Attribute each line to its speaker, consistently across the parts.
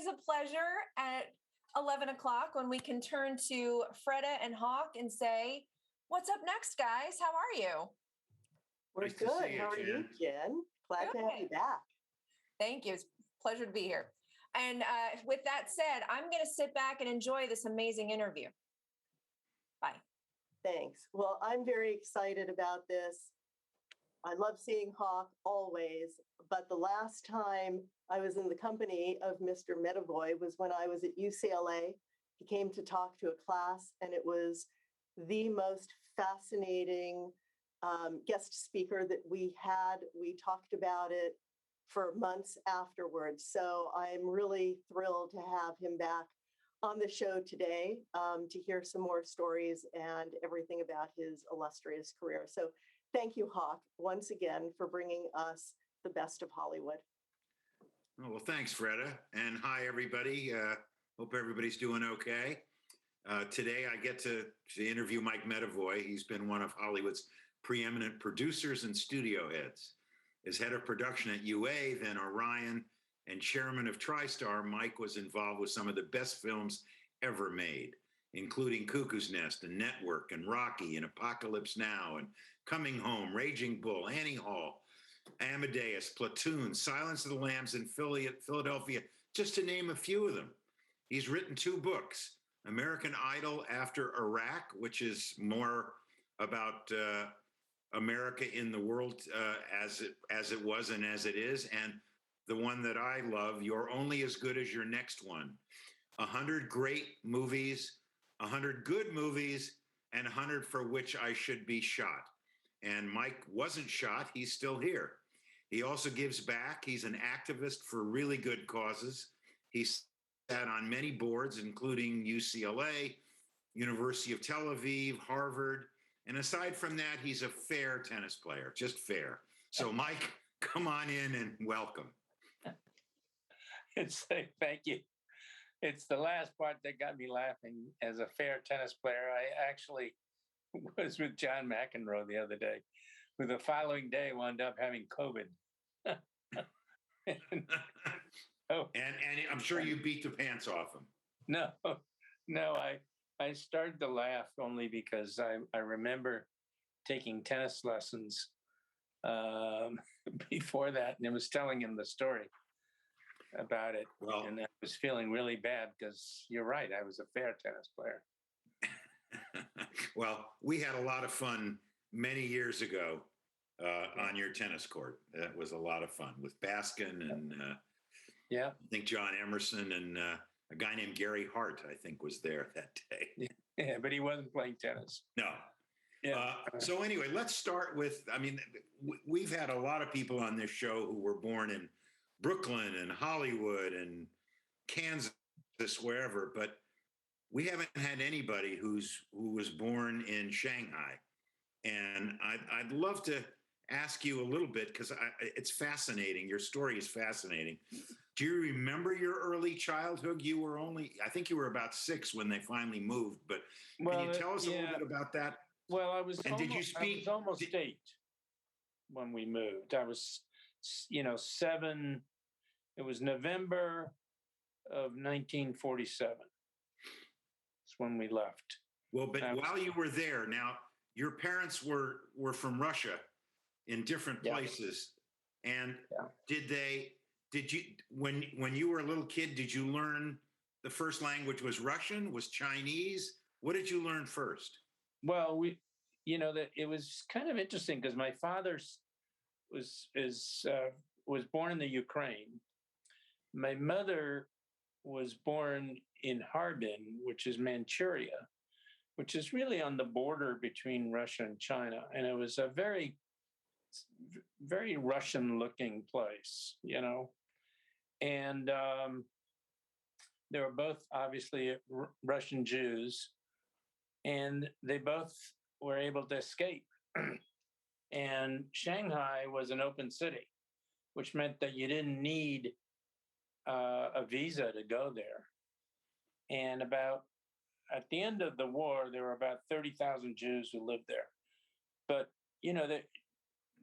Speaker 1: always a pleasure at 11 o'clock when we can turn to Freda and Hawk and say, what's up next, guys? How are you?
Speaker 2: We're
Speaker 3: Nice to
Speaker 2: good.
Speaker 3: see you,
Speaker 2: How are you,
Speaker 3: Jen?
Speaker 2: Jen? Glad to have you back.
Speaker 1: Thank you. It's a pleasure to be here. And with that said, I'm going to sit back and enjoy this amazing interview. Bye.
Speaker 2: Thanks. Well, I'm very excited about this. I love seeing Hawk always, but the last time I was in the company of Mr. Medavoy was when I was at UCLA. He came to talk to a class, and it was the most fascinating guest speaker that we had. We talked about it for months afterwards. So I'm really thrilled to have him back on the show today to hear some more stories and everything about his illustrious career. So thank you, Hawk, once again for bringing us the best of Hollywood.
Speaker 3: Oh, well, thanks, Freda. And hi, everybody. Hope everybody's doing okay. Today, I get to interview Mike Medavoy. He's been one of Hollywood's preeminent producers and studio heads. As head of production at UA, then Orion, and chairman of TriStar, Mike was involved with some of the best films ever made, including Cuckoo's Nest and Network and Rocky and Apocalypse Now and Coming Home, Raging Bull, Annie Hall, Amadeus, Platoon, Silence of the Lambs, and Philadelphia, just to name a few of them. He's written 2 books, American Idol After Iraq, which is more about America in the world as it was and as it is, and the one that I love, You're Only as Good as Your Next One. 100 great movies, 100 good movies, and 100 for which I should be shot. And Mike wasn't shot. He's still here. He also gives back. He's an activist for really good causes. He's sat on many boards, including UCLA, University of Tel Aviv, Harvard. And aside from that, he's a fair tennis player, just fair. So, Mike, come on in and welcome.
Speaker 4: Thank you. It's the last part that got me laughing. As a fair tennis player, I actually was with John McEnroe the other day, who the following day wound up having COVID.
Speaker 3: and I'm sure you beat the pants off him.
Speaker 4: No, I started to laugh only because I remember taking tennis lessons before that, and I was telling him the story about it.
Speaker 3: Well,
Speaker 4: and I was feeling really bad because you're right, I was a fair tennis player.
Speaker 3: Well, we had a lot of fun many years ago on your tennis court. That was a lot of fun with Baskin and I think John Emerson and a guy named Gary Hart, I think, was there that day.
Speaker 4: Yeah, but he wasn't playing tennis.
Speaker 3: No.
Speaker 4: Yeah.
Speaker 3: So anyway, let's start with, we've had a lot of people on this show who were born in Brooklyn and Hollywood and Kansas, wherever, but we haven't had anybody who was born in Shanghai. And I'd love to ask you a little bit, because it's fascinating. Your story is fascinating. Do you remember your early childhood? I think you were about 6 when they finally moved, but can you tell us a little bit about that?
Speaker 4: Well, I was almost 8 when we moved. I was, 7. It was November of 1947. It's when we left.
Speaker 3: Well, but while you were there, now your parents were from Russia in different places. And did you, when you were a little kid, did you learn the first language was Russian, was Chinese? What did you learn first?
Speaker 4: Well, that it was kind of interesting because my father was born in the Ukraine. My mother was born in Harbin, which is Manchuria, which is really on the border between Russia and China. And it was a very, very Russian-looking place, And they were both obviously Russian Jews, and they both were able to escape. And Shanghai was an open city, which meant that you didn't need a visa to go there. And at the end of the war, there were about 30,000 Jews who lived there. But,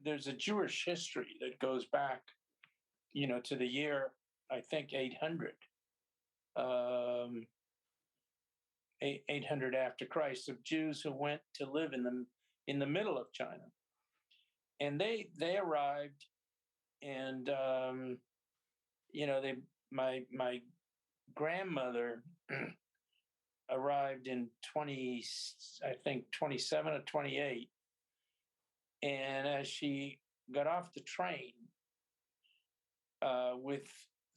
Speaker 4: there's a Jewish history that goes back, to the year, I think, 800. um, 800 after Christ, of Jews who went to live in the middle of China, and they arrived, and they my grandmother arrived in 20, I think 27 or 28, and as she got off the train with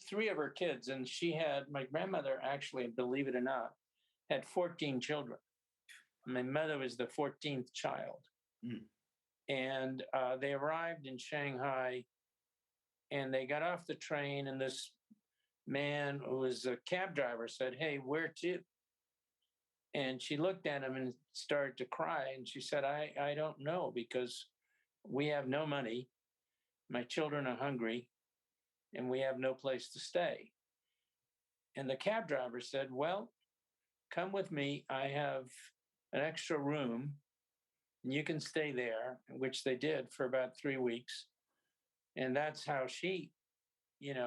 Speaker 4: three of her kids, and my grandmother actually, believe it or not, had 14 children. My mother was the 14th child. Mm. And they arrived in Shanghai, and they got off the train, and this man who was a cab driver said, "Hey, where to?" And she looked at him and started to cry. And she said, I don't know, because we have no money. My children are hungry, and we have no place to stay. And the cab driver said, "Well, come with me. I have an extra room, and you can stay there," which they did for about 3 weeks. And that's how she,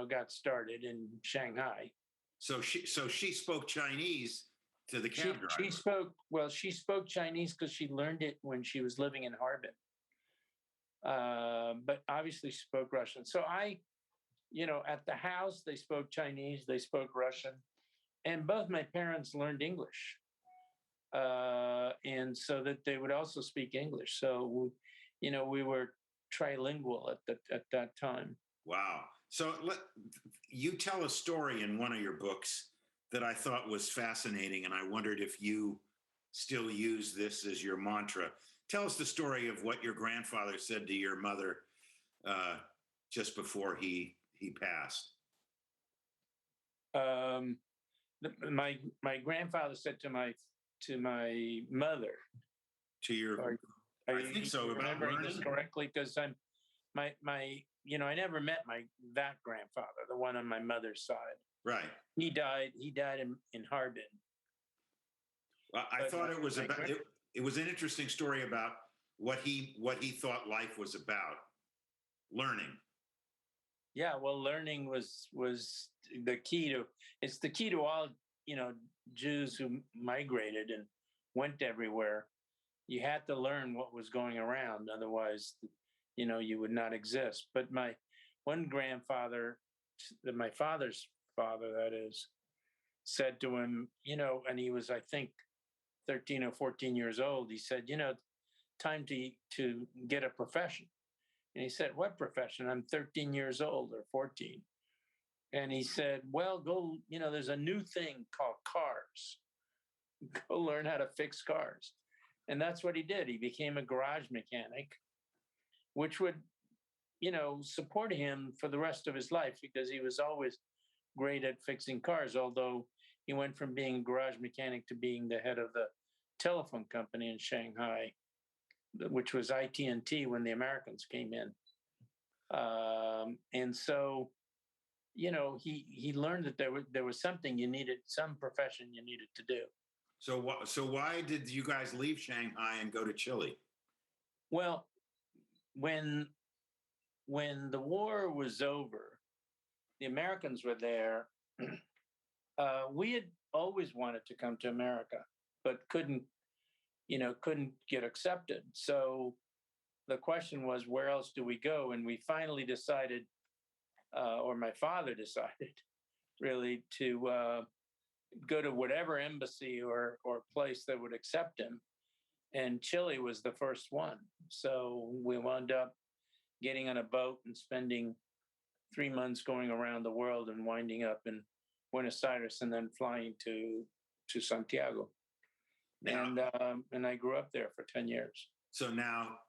Speaker 4: got started in Shanghai.
Speaker 3: So she spoke Chinese to the cab driver.
Speaker 4: She spoke Chinese because she learned it when she was living in Harbin. But obviously she spoke Russian. So at the house, they spoke Chinese, they spoke Russian, and both my parents learned English. And so that they would also speak English. So, we were trilingual at that time.
Speaker 3: Wow. So you tell a story in one of your books that I thought was fascinating, and I wondered if you still use this as your mantra. Tell us the story of what your grandfather said to your mother just before he passed.
Speaker 4: My grandfather said to my mother.
Speaker 3: To your, I think so.
Speaker 4: About remembering this correctly, because I'm my I never met that grandfather, the one on my mother's side.
Speaker 3: Right.
Speaker 4: He died in Harbin.
Speaker 3: I thought it was about it was an interesting story about what he thought life was about. Learning.
Speaker 4: Yeah, well, learning was the key to all, Jews who migrated and went everywhere. You had to learn what was going around, otherwise, you would not exist. But my one grandfather, my father's father, that is, said to him, and he was, I think, 13 or 14 years old. He said, time to get a profession. And he said, "What profession? I'm 13 years old, or 14. And he said, "Well, go, there's a new thing called cars. Go learn how to fix cars." And that's what he did. He became a garage mechanic, which would, support him for the rest of his life, because he was always great at fixing cars, although he went from being a garage mechanic to being the head of the telephone company in Shanghai, which was IT&T when the Americans came in. And so, he learned that there was something some profession you needed to do.
Speaker 3: So why did you guys leave Shanghai and go to Chile?
Speaker 4: Well, when the war was over, the Americans were there. We had always wanted to come to America, but couldn't get accepted. So the question was, where else do we go? And we finally decided, or my father decided, really, to go to whatever embassy or place that would accept him. And Chile was the first one. So we wound up getting on a boat and spending 3 months going around the world and winding up in Buenos Aires, and then flying to Santiago. Now, and I grew up there for 10 years.
Speaker 3: So now,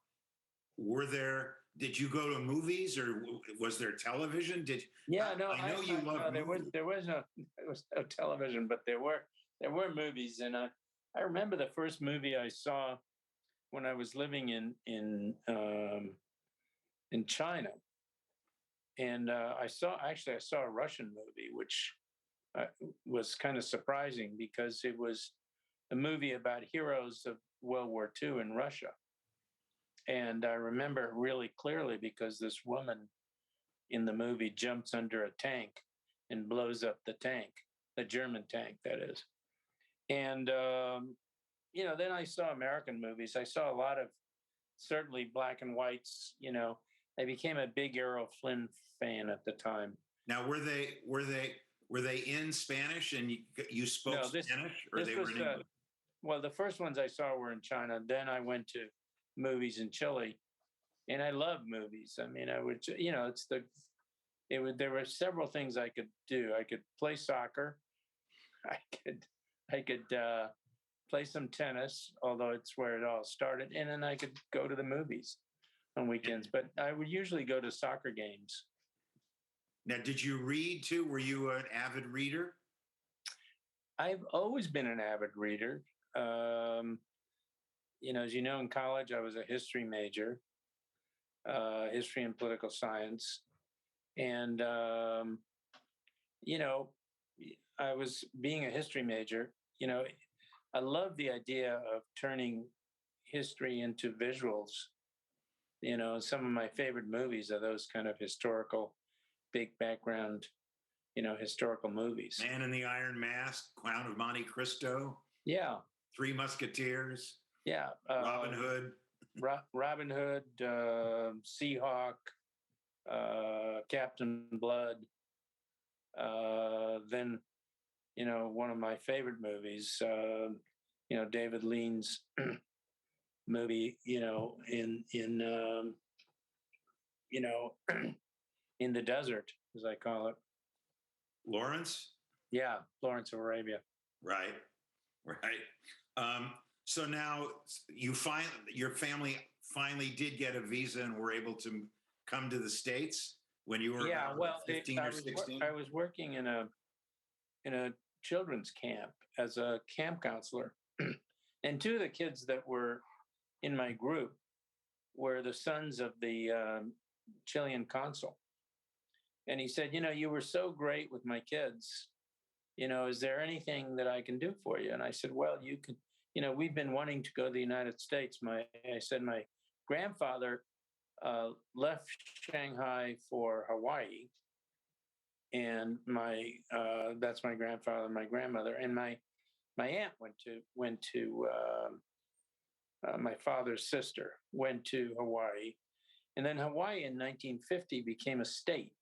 Speaker 3: did you go to movies, or was there television? I know you love movies.
Speaker 4: There was no television, but there were movies. And I remember the first movie I saw when I was living in China. And I saw a Russian movie, which was kind of surprising, because it was a movie about heroes of World War II in Russia. And I remember really clearly, because this woman in the movie jumps under a tank and blows up the tank. the German tank, that is. And, then I saw American movies. I saw a lot of certainly black and whites. I became a big Errol Flynn fan at the time.
Speaker 3: Now, were they in Spanish and you spoke Spanish, or they were in English?
Speaker 4: Well, the first ones I saw were in China. Then I went to movies in Chile, and I love movies. I mean, I would, there were several things I could do. I could play soccer. I could play some tennis, although it's where it all started. And then I could go to the movies on weekends, but I would usually go to soccer games.
Speaker 3: Now, did you read too? Were you an avid reader?
Speaker 4: I've always been an avid reader. As you know, in college, I was a history major, history and political science. And, I was being a history major, I love the idea of turning history into visuals. Some of my favorite movies are those kind of historical, big background, historical movies.
Speaker 3: Man in the Iron Mask, Count of Monte Cristo.
Speaker 4: Yeah.
Speaker 3: Three Musketeers.
Speaker 4: Yeah.
Speaker 3: Robin Hood.
Speaker 4: Robin Hood, Seahawk, Captain Blood. Then, one of my favorite movies, David Lean's movie, in in the desert, as I call it.
Speaker 3: Lawrence?
Speaker 4: Yeah, Lawrence of Arabia.
Speaker 3: Right. So now your family finally did get a visa and were able to come to the States when you were 15 or 16?
Speaker 4: I was working in a children's camp as a camp counselor. And two of the kids that were in my group were the sons of the Chilean consul. And he said, you were so great with my kids. Is there anything that I can do for you? And I said, well, you can, we've been wanting to go to the United States. My grandfather left Shanghai for Hawaii. And that's my grandfather, my grandmother, and my aunt went to my father's sister went to Hawaii. And then Hawaii in 1950 became a state.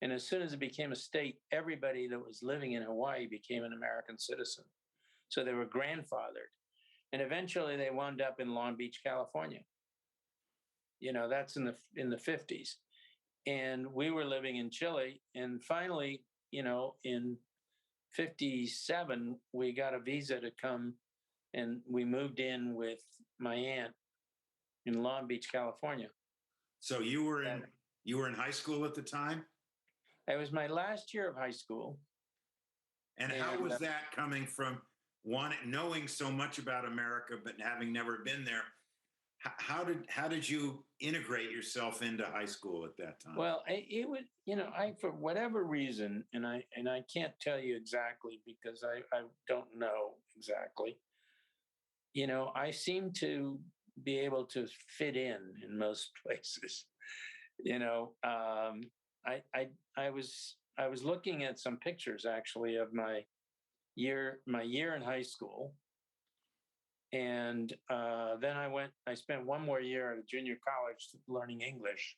Speaker 4: And as soon as it became a state, everybody that was living in Hawaii became an American citizen. So they were grandfathered. And eventually they wound up in Long Beach, California. That's in the 50s. And we were living in Chile. And finally, in 57, we got a visa to come, and we moved in with my aunt in Long Beach, California.
Speaker 3: So you were in high school at the time?
Speaker 4: It was my last year of high school.
Speaker 3: And how was that coming from knowing so much about America, but having never been there? How did you integrate yourself into high school at that time?
Speaker 4: Well, it would, for whatever reason, and I can't tell you exactly because I don't know exactly. I seem to be able to fit in most places. I was looking at some pictures actually of my year in high school. And then I spent one more year at a junior college learning English.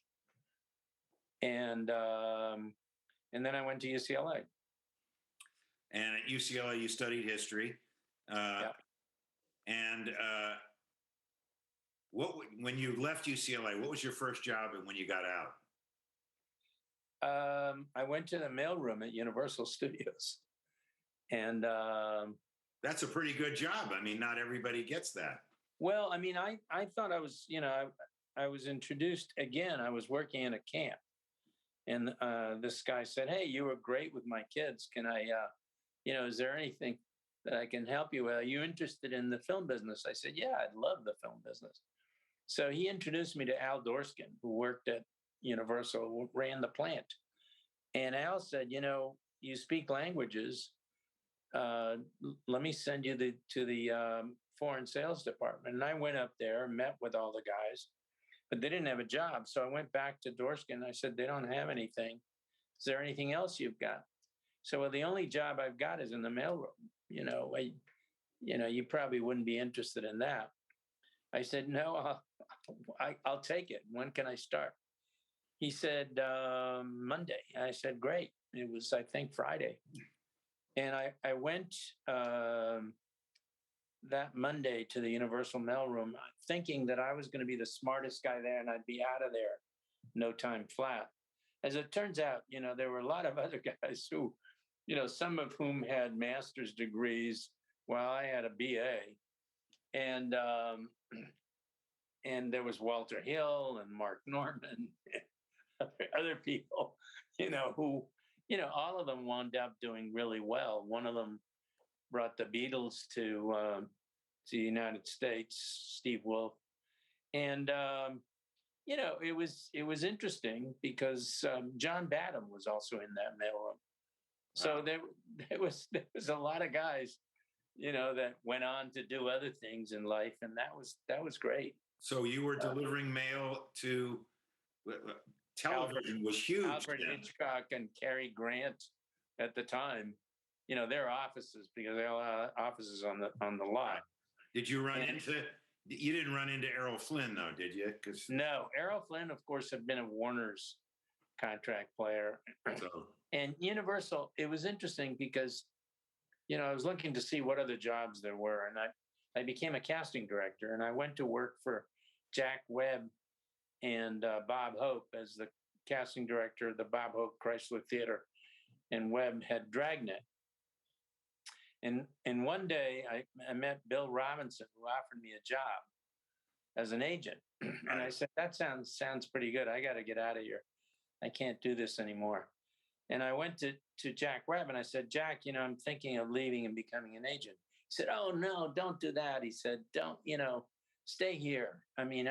Speaker 4: And then I went to UCLA.
Speaker 3: And at UCLA, you studied history.
Speaker 4: Yeah.
Speaker 3: And when you left UCLA, what was your first job and when you got out?
Speaker 4: I went to the mailroom at Universal Studios. And
Speaker 3: that's a pretty good job. I mean, not everybody gets that.
Speaker 4: Well, I mean, I thought I was, I was introduced again. I was working in a camp, and this guy said, "Hey, you were great with my kids. Can I, is there anything that I can help you with? Are you interested in the film business?" I said, "Yeah, I'd love the film business." So he introduced me to Al Dorskin, who worked at Universal, ran the plant. And Al said, "You speak languages. Let me send you to the foreign sales department." And I went up there and met with all the guys, but they didn't have a job. So I went back to Dorskin. I said, "They don't have anything. Is there anything else you've got?" So, well, the only job I've got is in the mailroom. You probably wouldn't be interested in that. I said, no, I'll take it. When can I start? He said, Monday. I said, great. It was, I think, Friday. And I went that Monday to the Universal Mailroom thinking that I was going to be the smartest guy there and I'd be out of there no time flat. As it turns out, there were a lot of other guys who, some of whom had master's degrees while I had a BA. And there was Walter Hill and Mark Norman, other people, who, all of them wound up doing really well. One of them brought the Beatles to the United States, Steve Wolf. And, it was interesting because John Badham was also in that mailroom. So there was a lot of guys, that went on to do other things in life, and that was great.
Speaker 3: So you were delivering mail to television was huge.
Speaker 4: Alfred Hitchcock and Cary Grant at the time, their offices, because they all had offices on the lot.
Speaker 3: Did you you didn't run into Errol Flynn though, did you?
Speaker 4: No, Errol Flynn, of course, had been a Warner's contract player. So. And Universal, it was interesting because, I was looking to see what other jobs there were. And I became a casting director, and I went to work for Jack Webb and Bob Hope as the casting director of the Bob Hope Chrysler Theater, and Webb had Dragnet. And one day I met Bill Robinson, who offered me a job as an agent. And I said, that sounds pretty good. I got to get out of here. I can't do this anymore. And I went to Jack Webb and I said, Jack, I'm thinking of leaving and becoming an agent. He said, oh, no, don't do that. He said, don't, stay here. I mean,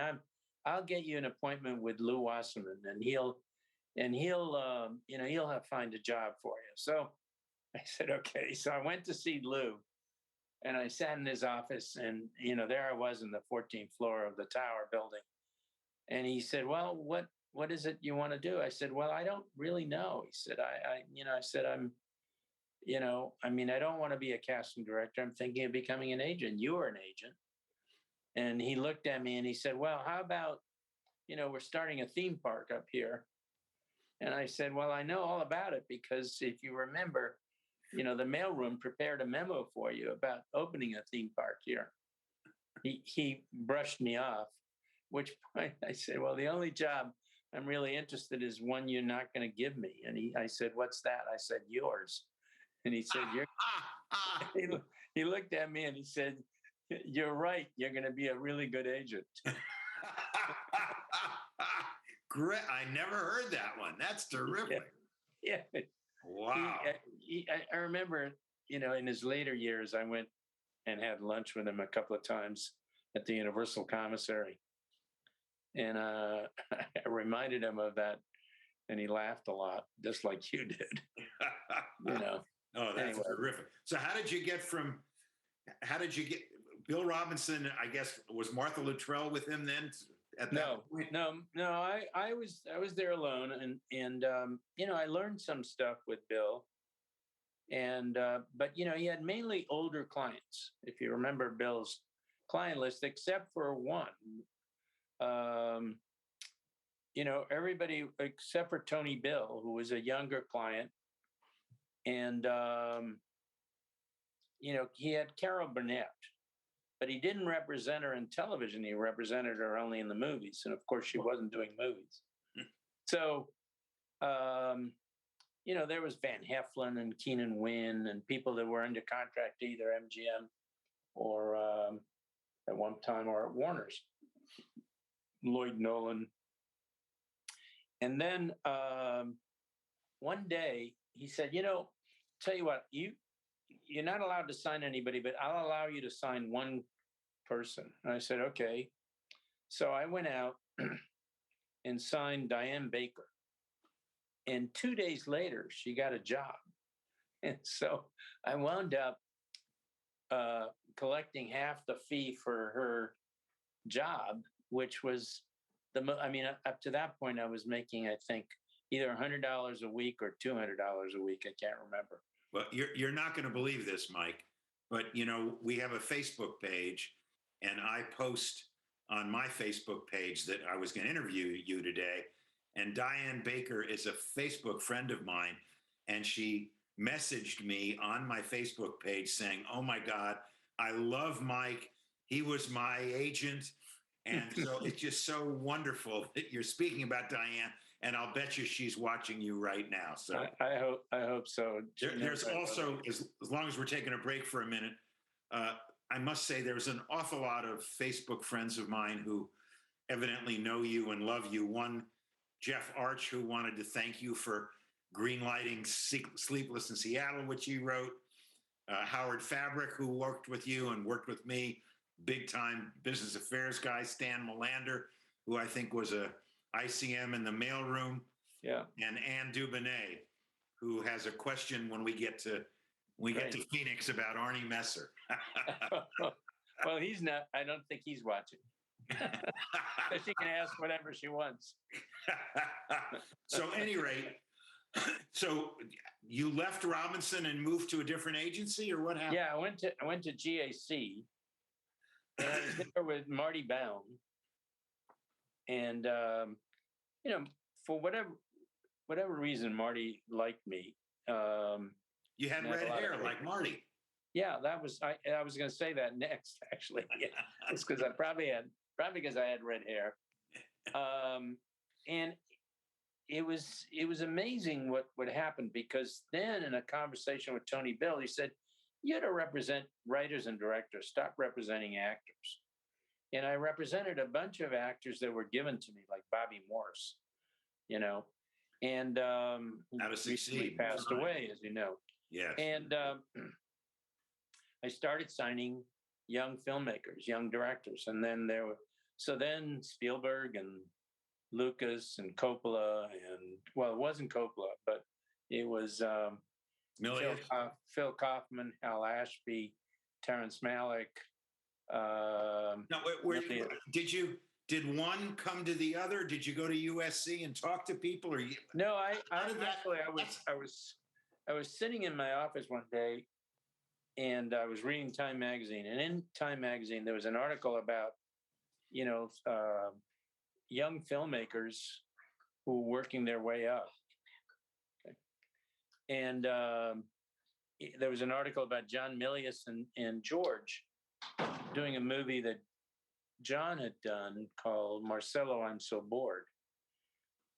Speaker 4: I'll get you an appointment with Lou Wasserman, and he'll find a job for you. So I said, okay. So I went to see Lou, and I sat in his office, and, there I was in the 14th floor of the Tower building. And he said, well, what is it you want to do? I said, well, I don't really know. He said, I said, I don't want to be a casting director. I'm thinking of becoming an agent. You are an agent. And he looked at me and he said, well, how about, we're starting a theme park up here. And I said, well, I know all about it because if you remember, the mailroom prepared a memo for you about opening a theme park here. He brushed me off, which point I said, well, the only job I'm really interested is one you're not going to give me. And I said, what's that? I said, yours. And he said, he looked at me and he said, you're right. You're going to be a really good agent.
Speaker 3: Great. I never heard that one. That's terrific.
Speaker 4: Yeah.
Speaker 3: Wow.
Speaker 4: I remember, in his later years, I went and had lunch with him a couple of times at the Universal Commissary. And I reminded him of that, and he laughed a lot, just like you did.
Speaker 3: Oh, that's terrific. So how did you get Bill Robinson? I guess was Martha Luttrell with him then? At that point?
Speaker 4: No. I was there alone, and I learned some stuff with Bill, and but he had mainly older clients. If you remember Bill's client list, except for one. Everybody except for Tony Bill, who was a younger client. And, he had Carol Burnett, but he didn't represent her in television. He represented her only in the movies. And of course, she wasn't doing movies. So, there was Van Heflin and Keenan Wynn and people that were under contract to either MGM or at one time or at Warner's. Lloyd Nolan. And then one day he said, tell you what, you're not allowed to sign anybody, but I'll allow you to sign one person. And I said, okay. So I went out and signed Diane Baker. And 2 days later, she got a job. And so I wound up collecting half the fee for her job, which was up to that point, I was making, I think, either $100 a week or $200 a week. I can't remember.
Speaker 3: Well, you're not going to believe this, Mike, but we have a Facebook page, and I post on my Facebook page that I was going to interview you today. And Diane Baker is a Facebook friend of mine, and she messaged me on my Facebook page saying, "Oh my God, I love Mike. He was my agent." And so it's just so wonderful that you're speaking about Diane, and I'll bet you she's watching you right now. So
Speaker 4: I hope so.
Speaker 3: there's also, as long as we're taking a break for a minute, I must say there's an awful lot of Facebook friends of mine who evidently know you and love you. One, Jeff Arch, who wanted to thank you for greenlighting Sleepless in Seattle, which you wrote. Howard Fabric, who worked with you and worked with me, big time business affairs guy. Stan Melander, who I think was a ICM in the mailroom.
Speaker 4: Yeah. And
Speaker 3: Ann Dubonnet, who has a question when we get to Phoenix about Arnie Messer.
Speaker 4: Well, he's not. I don't think he's watching. She can ask whatever she wants.
Speaker 3: So, at any rate, so you left Robinson and moved to a different agency, or what happened?
Speaker 4: Yeah, I went to GAC, and I was there with Marty Baum, and for whatever reason, Marty liked me.
Speaker 3: You had red hair like Marty.
Speaker 4: Yeah, I was going to say that next. Actually, yeah, it's because probably because I had red hair, and it was amazing what happened, because then in a conversation with Tony Bill, he said, "You ought to represent writers and directors. Stop representing actors." And I represented a bunch of actors that were given to me, like Bobby Morse, and
Speaker 3: How to Succeed.
Speaker 4: Recently passed away, as you know.
Speaker 3: Yes.
Speaker 4: And I started signing young filmmakers, young directors, and then then Spielberg and Lucas and Coppola, and it wasn't Coppola, but it was Phil Kaufman, Hal Ashby, Terrence Malick.
Speaker 3: Now, did one come to the other? Did you go to USC and talk to people, or you?
Speaker 4: No, I was sitting in my office one day, and I was reading Time magazine, and in Time magazine there was an article about young filmmakers who were working their way up. Okay. And there was an article about John Milius and George doing a movie that John had done called Marcello, I'm So Bored.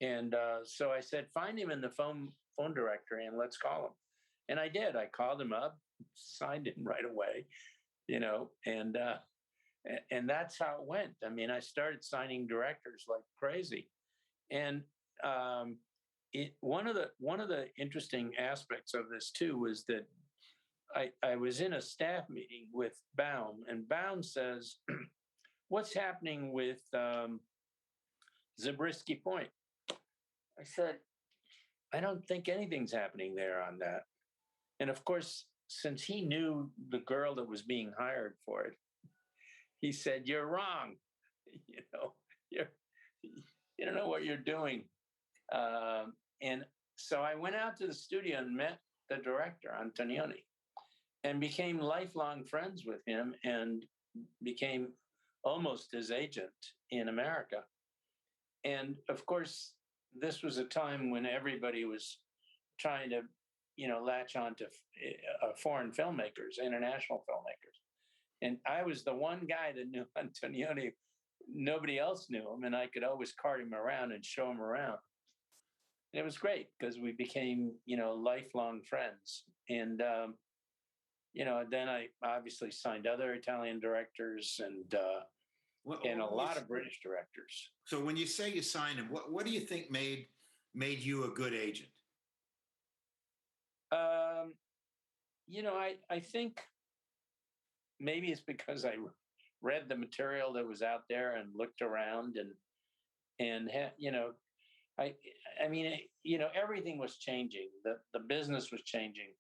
Speaker 4: And so I said, find him in the phone directory and let's call him. And I did. I called him up, signed him right away, and that's how it went. I mean, I started signing directors like crazy. And one of the interesting aspects of this too was that I was in a staff meeting with Baum, and Baum says, "What's happening with Zabriskie Point?" I said, "I don't think anything's happening there on that." And of course, since he knew the girl that was being hired for it, he said, "You're wrong. You don't know what you're doing." And so I went out to the studio and met the director, Antonioni, and became lifelong friends with him and became almost his agent in America. And of course, this was a time when everybody was trying to, latch on to foreign filmmakers, international filmmakers. And I was the one guy that knew Antonioni. Nobody else knew him, and I could always cart him around and show him around. And it was great because we became, lifelong friends. And, then I obviously signed other Italian directors and a lot of British directors.
Speaker 3: So when you say you signed him, what do you think made you a good agent?
Speaker 4: I think maybe it's because I read the material that was out there and looked around and everything was changing. The business was changing.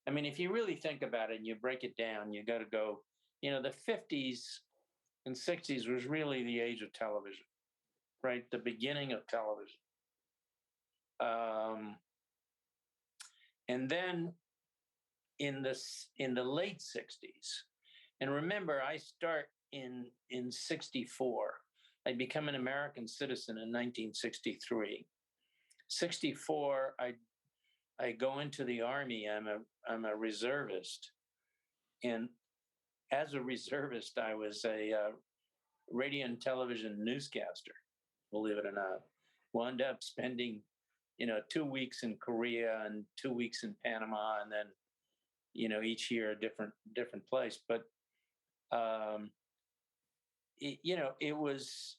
Speaker 4: I mean, if you really think about it and you break it down, you got to go, the 50s and 60s was really the age of television, right? The beginning of television. And then in the late 60s. And remember, I start in 64. I become an American citizen in 1963. 64, I go into the Army. I'm a reservist. And as a reservist, I was a radio and television newscaster, believe it or not. Wound up spending, 2 weeks in Korea and 2 weeks in Panama, and then, each year a different place. But it was.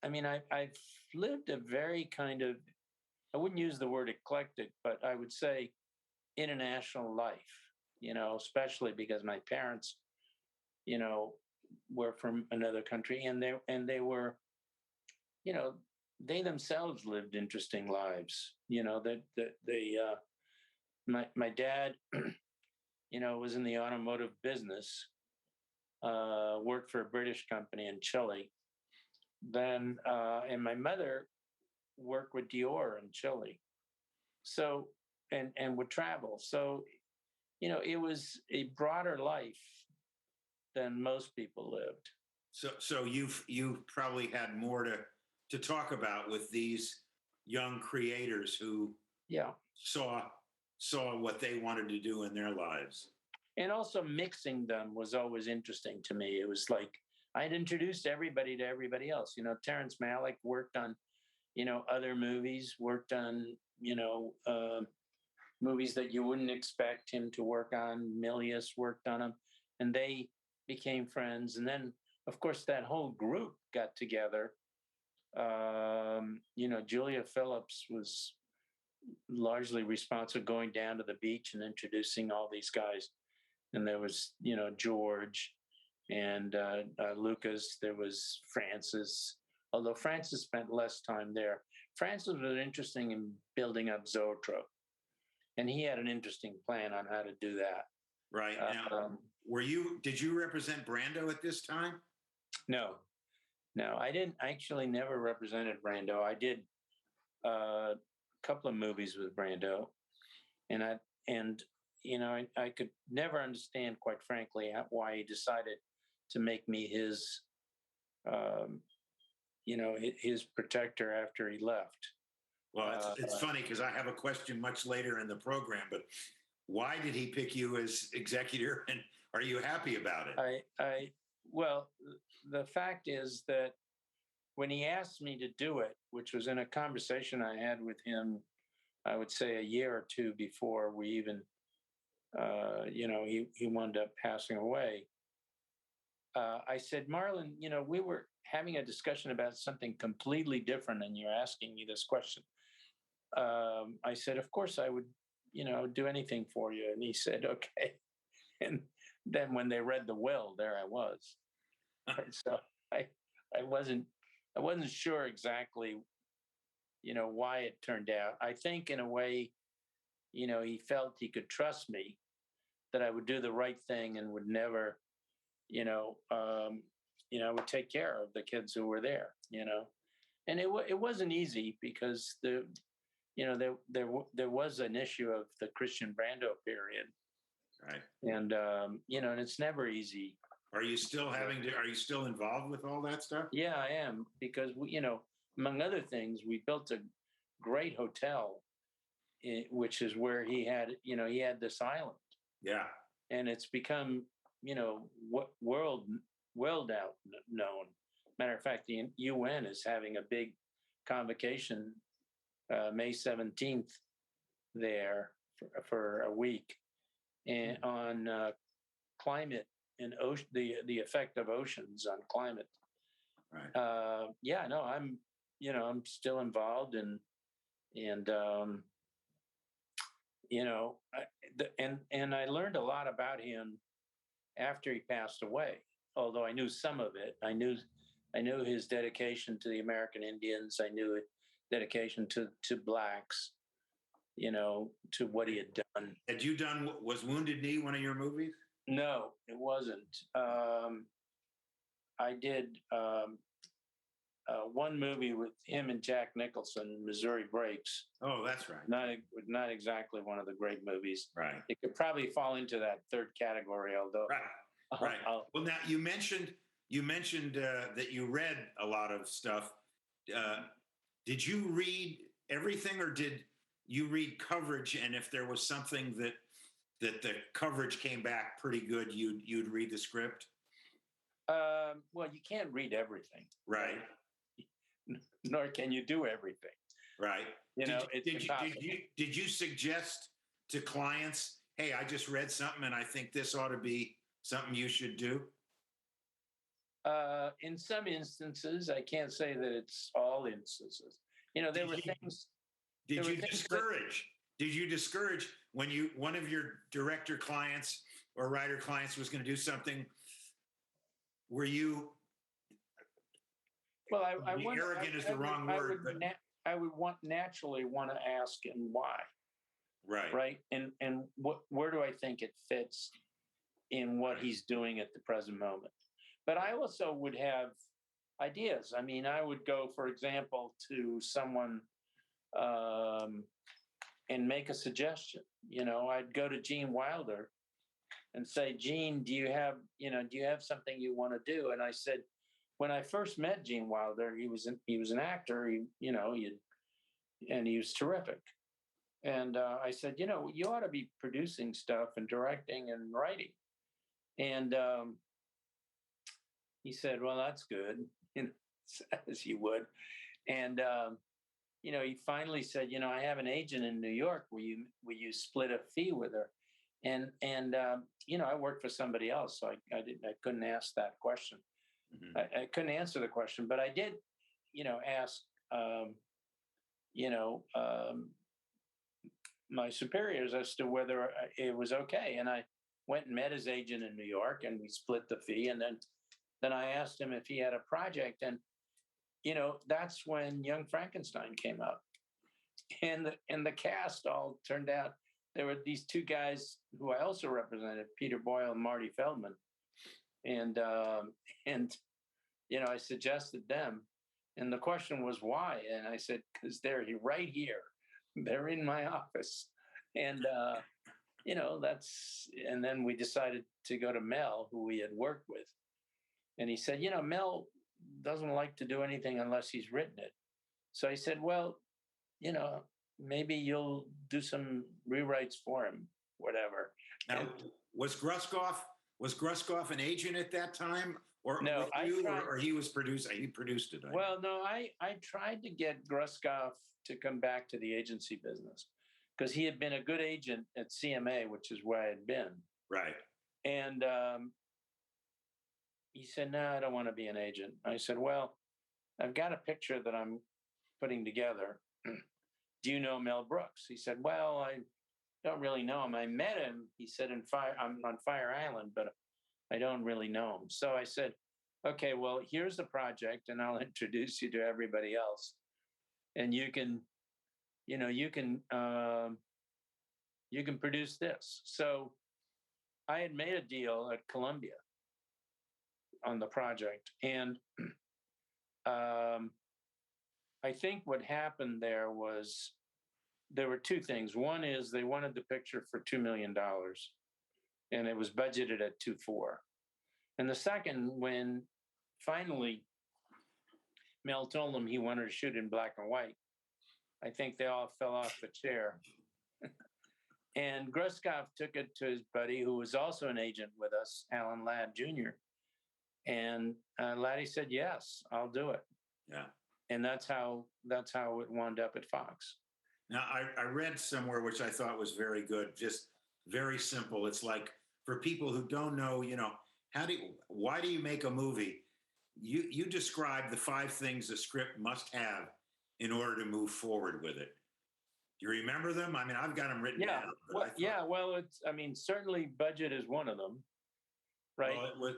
Speaker 4: I mean, I've lived a very kind of, I wouldn't use the word eclectic, but I would say international life. Especially because my parents, were from another country, and they were, you know, they themselves lived interesting lives. That they my dad, was in the automotive business, worked for a British company in Chile. Then and my mother worked with Dior in Chile. So and would travel. So it was a broader life than most people lived.
Speaker 3: So you've probably had more to talk about with these young creators who
Speaker 4: Yeah.
Speaker 3: saw what they wanted to do in their lives.
Speaker 4: And also mixing them was always interesting to me. It was like I'd introduced everybody to everybody else. Terrence Malick worked on, other movies, worked on, movies that you wouldn't expect him to work on. Milius worked on them, and they became friends. And then, of course, that whole group got together. Julia Phillips was largely responsible going down to the beach and introducing all these guys. And there was, George and Lucas. There was Francis, although Francis spent less time there. Francis was interesting in building up Zoetrope, and he had an interesting plan on how to do that.
Speaker 3: Right. Now, did you represent Brando at this time?
Speaker 4: No, I didn't. I actually never represented Brando. I did a couple of movies with Brando, and I could never understand, quite frankly, why he decided to make me his, his protector after he left.
Speaker 3: Well, it's funny because I have a question much later in the program, but why did he pick you as executor, and are you happy about it?
Speaker 4: Well, the fact is that when he asked me to do it, which was in a conversation I had with him, I would say a year or two before we even, he wound up passing away. I said, Marlon, we were having a discussion about something completely different, and you're asking me this question. I said, of course I would, do anything for you. And he said, okay. And then when they read the will, there I was. So I wasn't sure exactly, why it turned out. I think in a way, he felt he could trust me, that I would do the right thing and would never, would take care of the kids who were there, and it wasn't easy because there was an issue of the Christian Brando period.
Speaker 3: Right.
Speaker 4: And, and it's never easy.
Speaker 3: Are you still involved with all that stuff?
Speaker 4: Yeah, I am, because among other things, we built a great hotel, which is where he had this island.
Speaker 3: Yeah.
Speaker 4: And it's become, world out known. Matter of fact, the UN is having a big convocation May 17th there for a week, and on climate and ocean, the effect of oceans on climate.
Speaker 3: Right.
Speaker 4: Yeah, no, I'm still involved, and I learned a lot about him after he passed away. Although I knew some of it, I knew his dedication to the American Indians. I knew his dedication to blacks. To what he had done.
Speaker 3: Had you done? Was Wounded Knee one of your movies?
Speaker 4: No, it wasn't. I did one movie with him and Jack Nicholson, Missouri Breaks.
Speaker 3: Oh, that's right.
Speaker 4: Not exactly one of the great movies.
Speaker 3: Right.
Speaker 4: It could probably fall into that third category, although.
Speaker 3: Right. Right. Well, now you mentioned that you read a lot of stuff. Did you read everything, or did you read coverage? And if there was something that the coverage came back pretty good, you'd read the script.
Speaker 4: Well, you can't read everything,
Speaker 3: right?
Speaker 4: Nor can you do everything,
Speaker 3: right?
Speaker 4: It's impossible.
Speaker 3: Did you suggest to clients, hey, I just read something and I think this ought to be something you should do?
Speaker 4: In some instances, I can't say that it's all instances. There were things.
Speaker 3: Did you discourage? Did you discourage when one of your director clients or writer clients was going to do something? Were you?
Speaker 4: Well,
Speaker 3: arrogant is the wrong word.
Speaker 4: I would naturally want to ask him why.
Speaker 3: Right.
Speaker 4: Right. And where do I think it fits in what he's doing at the present moment? But I also would have ideas. I mean, I would go, for example, to someone and make a suggestion. I'd go to Gene Wilder and say, Gene, do you have something you want to do? And I said, when I first met Gene Wilder, he was an actor, and he was terrific. And I said, you ought to be producing stuff and directing and writing. And he said, well, that's good, as he would. And, he finally said, I have an agent in New York. Will you split a fee with her? And I worked for somebody else, so I couldn't ask that question. Mm-hmm. I couldn't answer the question, but I did, ask, my superiors as to whether it was okay. And I went and met his agent in New York, and we split the fee. And then I asked him if he had a project, and that's when Young Frankenstein came out, and the cast all turned out. There were these two guys who I also represented, Peter Boyle and Marty Feldman, and I suggested them, and the question was why, and I said, because they're right here, they're in my office, and and then we decided to go to Mel, who we had worked with, and he said, Mel doesn't like to do anything unless he's written it. So I said, well, maybe you'll do some rewrites for him, whatever.
Speaker 3: Now, was Gruskoff an agent at that time, or
Speaker 4: no?
Speaker 3: Or he was producing? He produced it.
Speaker 4: Well, no, I tried to get Gruskoff to come back to the agency business because he had been a good agent at CMA, which is where I had been.
Speaker 3: Right.
Speaker 4: And he said, no, I don't want to be an agent. I said, well, I've got a picture that I'm putting together. Do you know Mel Brooks? He said, well, I don't really know him. I met him, he said, I'm on Fire Island, but I don't really know him. So I said, okay, well, here's the project, and I'll introduce you to everybody else. And you can produce this. So I had made a deal at Columbia on the project. And I think what happened there were two things. One is they wanted the picture for $2 million, and it was budgeted at 2.4. And the second, when finally Mel told them he wanted to shoot in black and white, I think they all fell off the chair. And Gruskoff took it to his buddy, who was also an agent with us, Alan Ladd Jr. And Laddie said, yes, I'll do it.
Speaker 3: Yeah.
Speaker 4: And that's how it wound up at Fox.
Speaker 3: Now, I read somewhere, which I thought was very good, just very simple. It's like, for people who don't know, why do you make a movie? You describe the 5 things a script must have in order to move forward with it. Do you remember them? I mean, I've got them written down.
Speaker 4: Well, certainly budget is one of them, right?
Speaker 3: Well,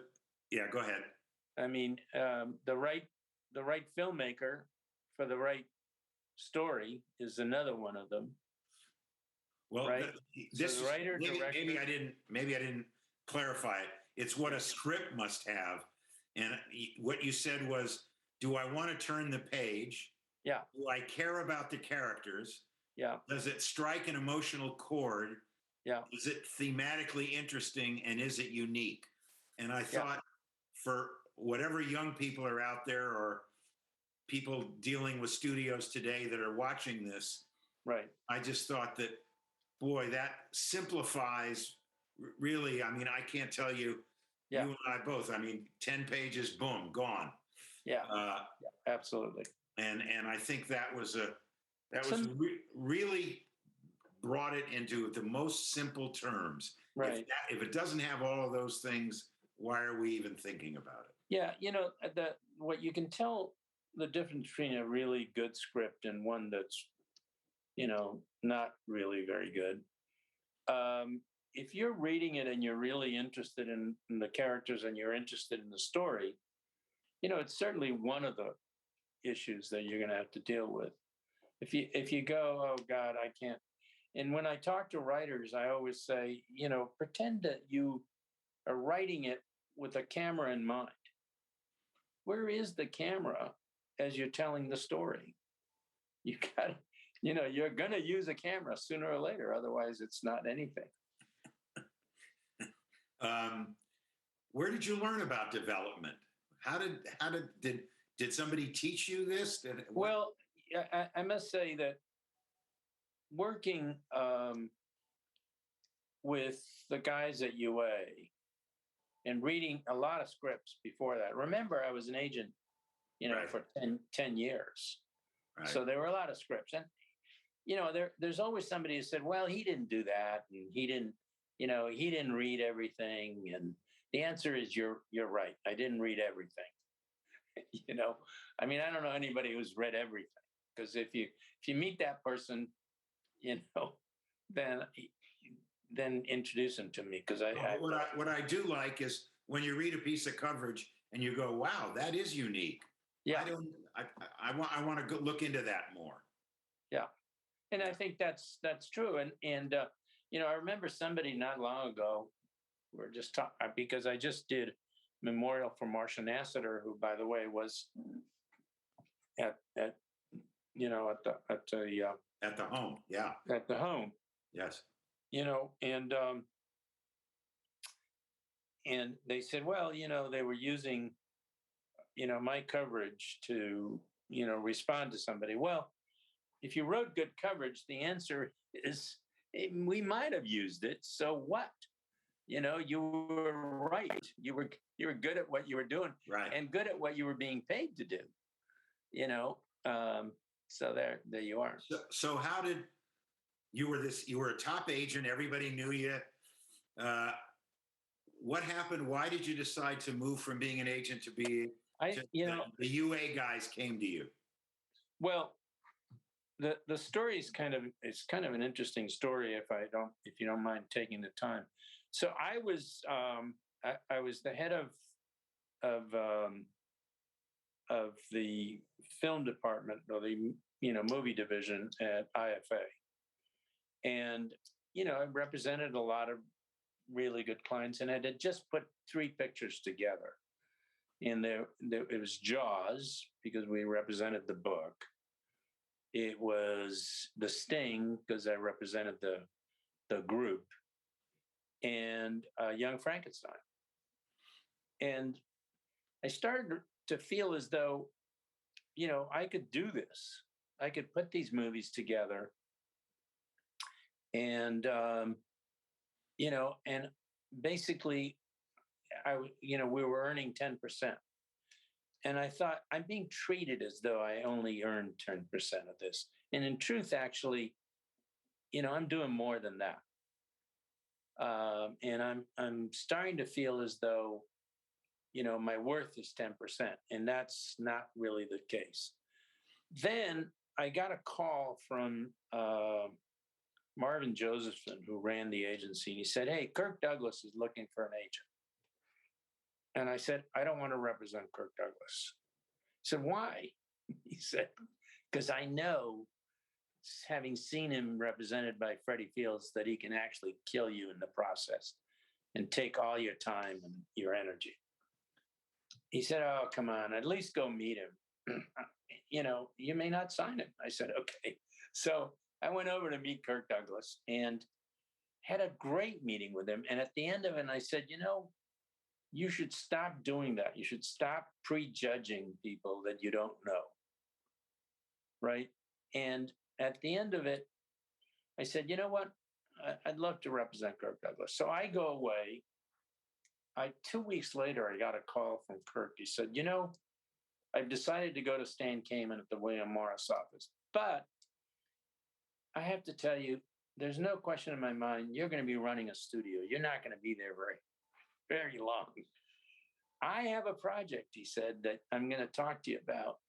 Speaker 3: go ahead.
Speaker 4: I mean, the right filmmaker for the right story is another one of them.
Speaker 3: Well,
Speaker 4: right?
Speaker 3: This so writer, maybe I didn't clarify it. It's what a script must have, and what you said was do I want to turn the page?
Speaker 4: Yeah.
Speaker 3: Do I care about the characters?
Speaker 4: Yeah.
Speaker 3: Does it strike an emotional chord?
Speaker 4: Yeah.
Speaker 3: Is it thematically interesting, and is it unique? And I thought for whatever young people are out there or people dealing with studios today that are watching this,
Speaker 4: right.
Speaker 3: I just thought that, boy, that simplifies really. I mean, I can't tell you, you and I both, I mean, 10 pages, boom, gone.
Speaker 4: Yeah. Absolutely.
Speaker 3: And I think that was really brought it into the most simple terms.
Speaker 4: Right.
Speaker 3: If it doesn't have all of those things, why are we even thinking about it?
Speaker 4: Yeah, what you can tell the difference between a really good script and one that's, not really very good. If you're reading it and you're really interested in the characters and you're interested in the story, it's certainly one of the issues that you're going to have to deal with. If you go, oh God, I can't. And when I talk to writers, I always say, pretend that you are writing it with a camera in mind. Where is the camera as you're telling the story? You got, you're going to use a camera sooner or later. Otherwise, it's not anything.
Speaker 3: Where did you learn about development? Did somebody teach you this?
Speaker 4: Well, I must say that working with the guys at UA and reading a lot of scripts before that. Remember, I was an agent,
Speaker 3: Right.
Speaker 4: for 10 years.
Speaker 3: Right.
Speaker 4: So there were a lot of scripts. And, there's always somebody who said, well, he didn't do that. And he didn't read everything. And the answer is you're right. I didn't read everything. I mean, I don't know anybody who's read everything, because if you meet that person, then introduce them to me, because
Speaker 3: what I do like is when you read a piece of coverage and you go, wow, that is unique.
Speaker 4: Yeah.
Speaker 3: I want to go look into that more.
Speaker 4: Yeah. And I think that's true. And I remember somebody not long ago, we're just talking, because I just did memorial for Marcia Nassiter, who, by the way, was at the
Speaker 3: home. Yeah.
Speaker 4: At the home.
Speaker 3: Yes.
Speaker 4: And they said, well, they were using, my coverage to, respond to somebody. Well, if you wrote good coverage, the answer is we might have used it. So what? You were right. You were good at what you were doing,
Speaker 3: right,
Speaker 4: and good at what you were being paid to do. So there you are.
Speaker 3: So how did you were a top agent? Everybody knew you. What happened? Why did you decide to move from being an agent to be? The UA guys came to you.
Speaker 4: Well, the story is kind of an interesting story. If you don't mind taking the time. So I was the head of the film department, or the movie division at IFA, and I represented a lot of really good clients, and I had just put 3 pictures together. And it was Jaws, because we represented the book. It was The Sting, because I represented the group, and Young Frankenstein. And I started to feel as though, I could do this. I could put these movies together, and and basically, we were earning 10%, and I thought, I'm being treated as though I only earned 10% of this, and in truth, actually, I'm doing more than that. And I'm starting to feel as though, my worth is 10%, and that's not really the case. Then I got a call from Marvin Josephson, who ran the agency, and he said, hey, Kirk Douglas is looking for an agent. And I said, I don't want to represent Kirk Douglas. I said, why? He said, because I know, having seen him represented by Freddie Fields, that he can actually kill you in the process and take all your time and your energy. He said, oh, come on, at least go meet him. you may not sign it. I said, okay. So I went over to meet Kirk Douglas and had a great meeting with him. And at the end of it, I said, you should stop doing that. You should stop prejudging people that you don't know. Right. And at the end of it, I said, you know what? I'd love to represent Kirk Douglas. So I go away. 2 weeks later, I got a call from Kirk. He said, I've decided to go to Stan Kamen at the William Morris office. But I have to tell you, there's no question in my mind, you're going to be running a studio. You're not going to be there very, very long. I have a project, he said, that I'm going to talk to you about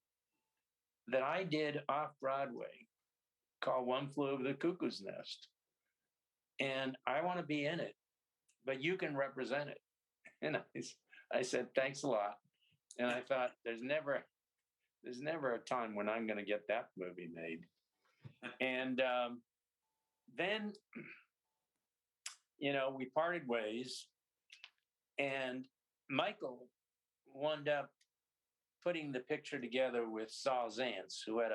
Speaker 4: that I did off Broadway called One Flew Over the Cuckoo's Nest. And I want to be in it, but you can represent it. And I said, thanks a lot. And I thought, there's never a time when I'm going to get that movie made. And then, we parted ways, and Michael wound up putting the picture together with Saul Zantz, who had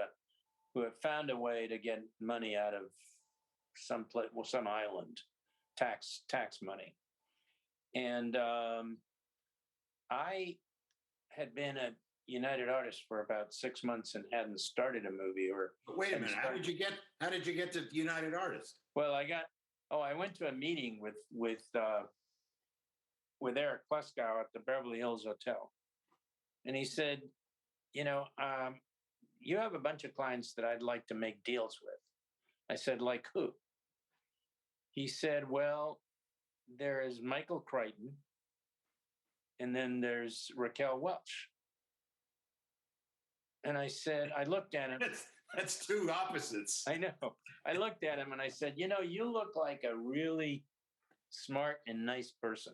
Speaker 4: found a way to get money out of some island, tax money. And I had been a United Artists for about 6 months and hadn't started a movie.
Speaker 3: But wait a minute, how did you get to United Artists?
Speaker 4: Well, I went to a meeting with Eric Pleskow at the Beverly Hills Hotel, and he said, you have a bunch of clients that I'd like to make deals with. I said, like who? He said, well, there is Michael Crichton, and then there's Raquel Welch. And I said, I looked at him.
Speaker 3: That's two opposites.
Speaker 4: I know. I looked at him and I said, you look like a really smart and nice person.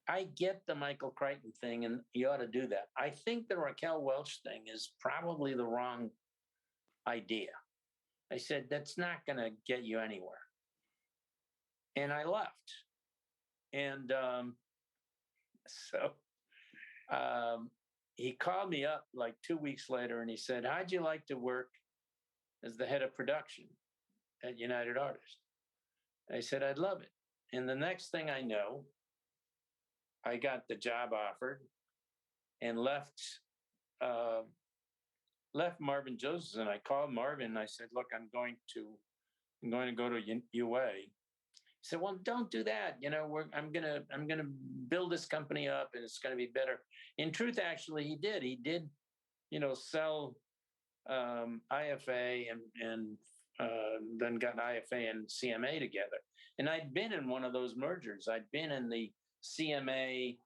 Speaker 4: I get the Michael Crichton thing, and you ought to do that. I think the Raquel Welch thing is probably the wrong idea. I said, that's not going to get you anywhere. And I left. And so he called me up like 2 weeks later, and he said, how'd you like to work as the head of production at United Artists? I said, I'd love it. And the next thing I know, I got the job offered and left Marvin Josephs. And I called Marvin and I said, look, I'm going to go to UA. He said, well, don't do that. I'm gonna build this company up, and it's gonna be better. In truth, actually, he did, sell IFA and then got IFA and CMA together. And I'd been in one of those mergers. I'd been in the CMA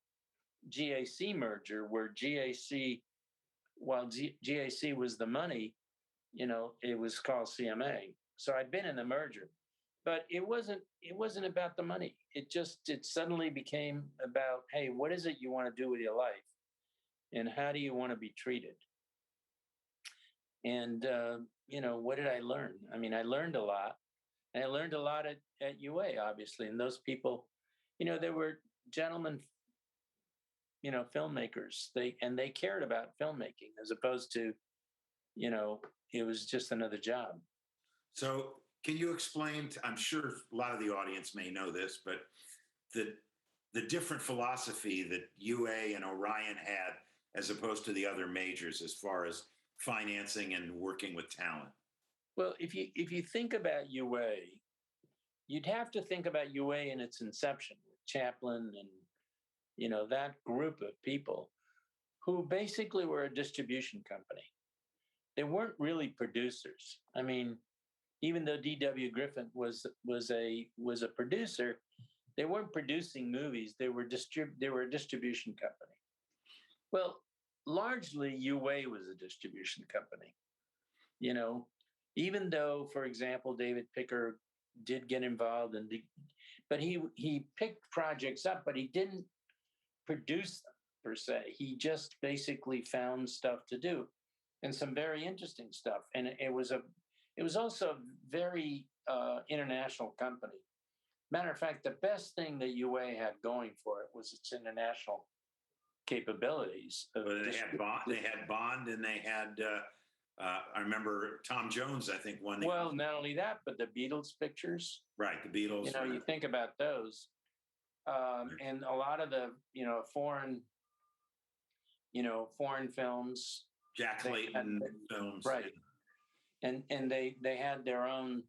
Speaker 4: GAC merger where GAC, while GAC was the money, it was called CMA. So I'd been in the merger. But it wasn't about the money. It suddenly became about, hey, what is it you want to do with your life? And how do you want to be treated? And, what did I learn? I mean, I learned a lot. And I learned a lot at UA, obviously. And those people, there were gentlemen, filmmakers. They cared about filmmaking as opposed to, it was just another job.
Speaker 3: So can you explain, I'm sure a lot of the audience may know this, but the different philosophy that UA and Orion had as opposed to the other majors as far as financing and working with talent?
Speaker 4: Well, if you think about UA, you'd have to think about UA in its inception with Chaplin and, that group of people who basically were a distribution company. They weren't really producers. I mean, even though D.W. Griffith was a producer, they weren't producing movies. They were a distribution company. Well, largely UA was a distribution company. Even though, for example, David Picker did get involved but he picked projects up, but he didn't produce them per se. He just basically found stuff to do, and some very interesting stuff. And it was also a very international company. Matter of fact, the best thing that UA had going for it was its international capabilities.
Speaker 3: They had Bond, and they had. I remember Tom Jones. I think won the.
Speaker 4: Well, not only that, but the Beatles pictures.
Speaker 3: Right, the Beatles.
Speaker 4: You know, you think about those, and a lot of the foreign films.
Speaker 3: Jack Clayton films,
Speaker 4: right? And they had their own,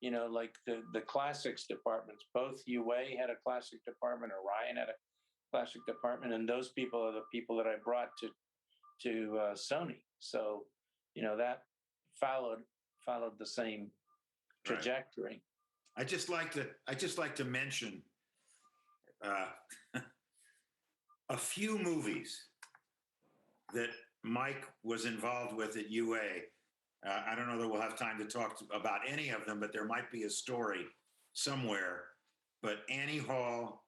Speaker 4: like the classics departments. Both UA had a classic department, Orion had a classic department, and those people are the people that I brought to Sony. So, that followed the same trajectory.
Speaker 3: Right. I just like to mention a few movies that Mike was involved with at UA. I don't know that we'll have time to talk about any of them, but there might be a story somewhere. But Annie Hall,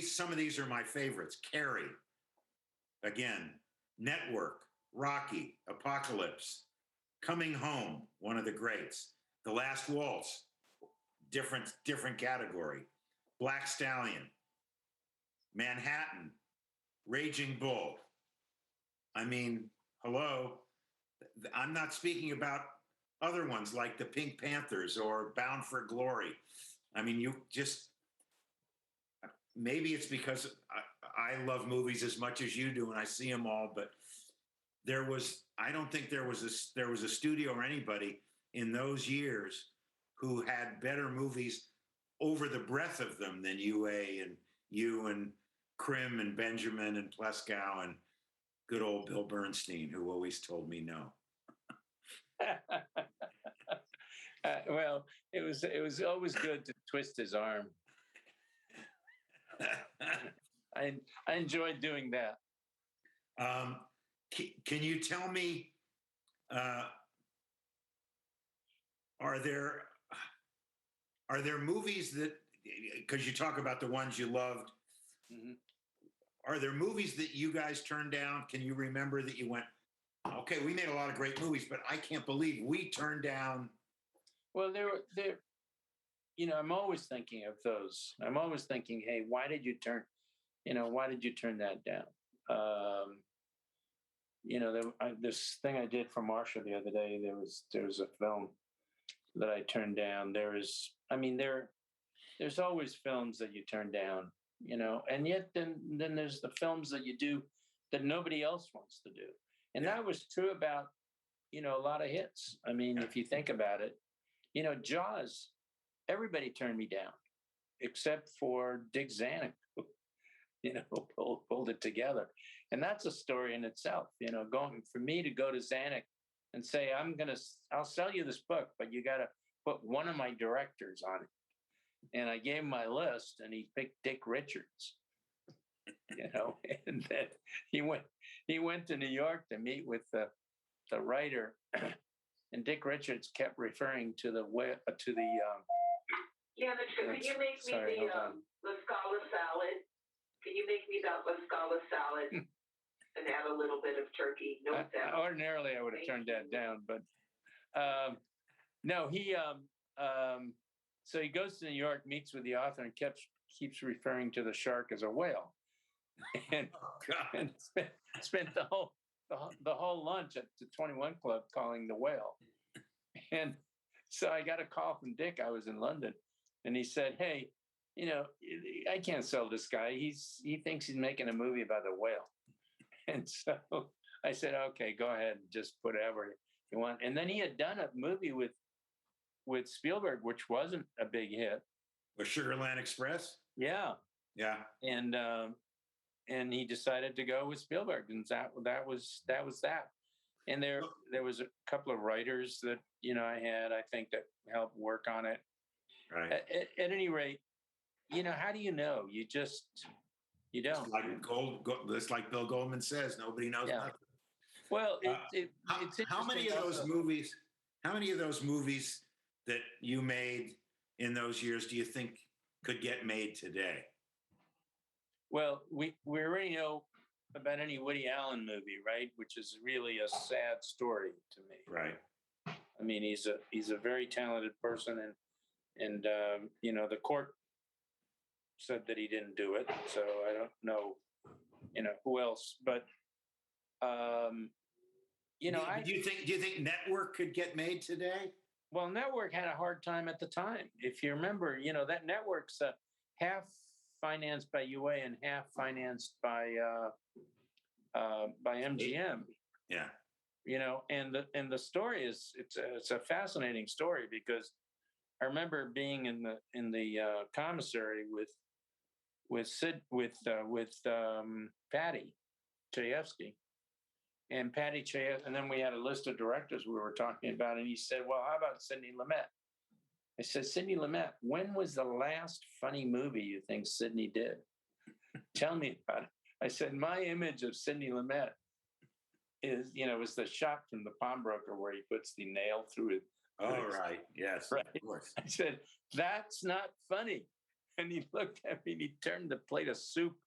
Speaker 3: some of these are my favorites. Carrie, again, Network, Rocky, Apocalypse, Coming Home, one of the greats. The Last Waltz, different category. Black Stallion, Manhattan, Raging Bull. I mean, hello. I'm not speaking about other ones like the Pink Panthers or Bound for Glory. I mean, maybe it's because I love movies as much as you do and I see them all, but I don't think there was a studio or anybody in those years who had better movies over the breadth of them than UA and you and Krim and Benjamin and Pleskow and good old Bill Bernstein, who always told me no.
Speaker 4: Well, it was always good to twist his arm. I enjoyed doing that.
Speaker 3: Can you tell me, are there movies that, because you talk about the ones you loved, mm-hmm. Are there movies that you guys turned down? Can you remember that you went, okay, we made a lot of great movies, but I can't believe we turned down?
Speaker 4: Well, there. I'm always thinking of those. I'm always thinking, hey, why did you turn that down? This thing I did for Marsha the other day, there was a film that I turned down. There's always films that you turn down, and yet then there's the films that you do that nobody else wants to do. And that was true about, a lot of hits. I mean, if you think about it, Jaws, everybody turned me down except for Dick Zanuck, who pulled it together. And that's a story in itself, going for me to go to Zanuck and say, I'll sell you this book, but you got to put one of my directors on it. And I gave him my list and he picked Dick Richards, and then he went to New York to meet with the writer, and Dick Richards kept referring to the
Speaker 5: Yeah, can you make me the Scala salad? Can you make me that La Scala salad and add a little bit of turkey? No,
Speaker 4: ordinarily I would have turned that down, but no, he so he goes to New York, meets with the author, and keeps referring to the shark as a whale, and spent the whole lunch at the 21 Club calling the whale. And so I got a call from Dick. I was in London, and he said, "Hey, I can't sell this guy. He thinks he's making a movie about a whale." And so I said, "Okay, go ahead and just put whatever you want." And then he had done a movie with Spielberg, which wasn't a big hit.
Speaker 3: Was Sugarland Express?
Speaker 4: Yeah.
Speaker 3: Yeah.
Speaker 4: And he decided to go with Spielberg, and that was that. And there was a couple of writers that I had, I think, that helped work on it.
Speaker 3: Right.
Speaker 4: At any rate, how do you know? You don't.
Speaker 3: It's like Bill Goldman says, nobody knows nothing.
Speaker 4: Well, it's
Speaker 3: how many of those movies? How many of those movies that you made in those years do you think could get made today?
Speaker 4: Well, we already know about any Woody Allen movie, right? Which is really a sad story to me.
Speaker 3: Right.
Speaker 4: I mean, he's a very talented person, and the court said that he didn't do it. So I don't know, who else? But
Speaker 3: Do you think Network could get made today?
Speaker 4: Well, Network had a hard time at the time. If you remember, that Network's half financed by UA and half financed by MGM.
Speaker 3: Yeah.
Speaker 4: And the story is it's a fascinating story, because I remember being in the commissary with Patty Chayefsky. And Patty Chayefsky, and then we had a list of directors we were talking about, and he said, "Well, how about Sidney Lumet?" I said, "Sidney Lumet, when was the last funny movie you think Sidney did? Tell me about it." I said, "My image of Sidney Lumet is, was the shot from The Pawnbroker where he puts the nail through it."
Speaker 3: Oh, right. Yes,
Speaker 4: right.
Speaker 3: Of course.
Speaker 4: I said, "That's not funny." And he looked at me and he turned the plate of soup,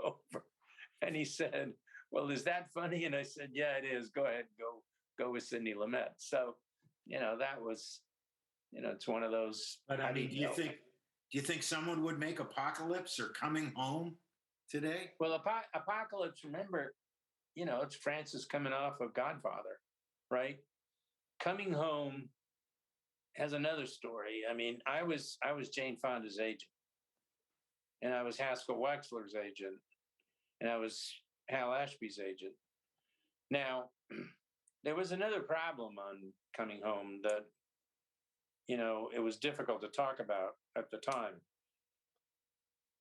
Speaker 4: over. And he said, "Well, is that funny?" And I said, "Yeah, it is. Go ahead, go with Sidney Lumet." So, that was, it's one of those.
Speaker 3: But I mean, do you think someone would make Apocalypse or Coming Home today?
Speaker 4: Well, Apocalypse, remember, it's Francis coming off of Godfather, right? Coming Home has another story. I mean, I was Jane Fonda's agent, and I was Haskell Wexler's agent, and I was Hal Ashby's agent. Now, there was another problem on Coming Home that, it was difficult to talk about at the time,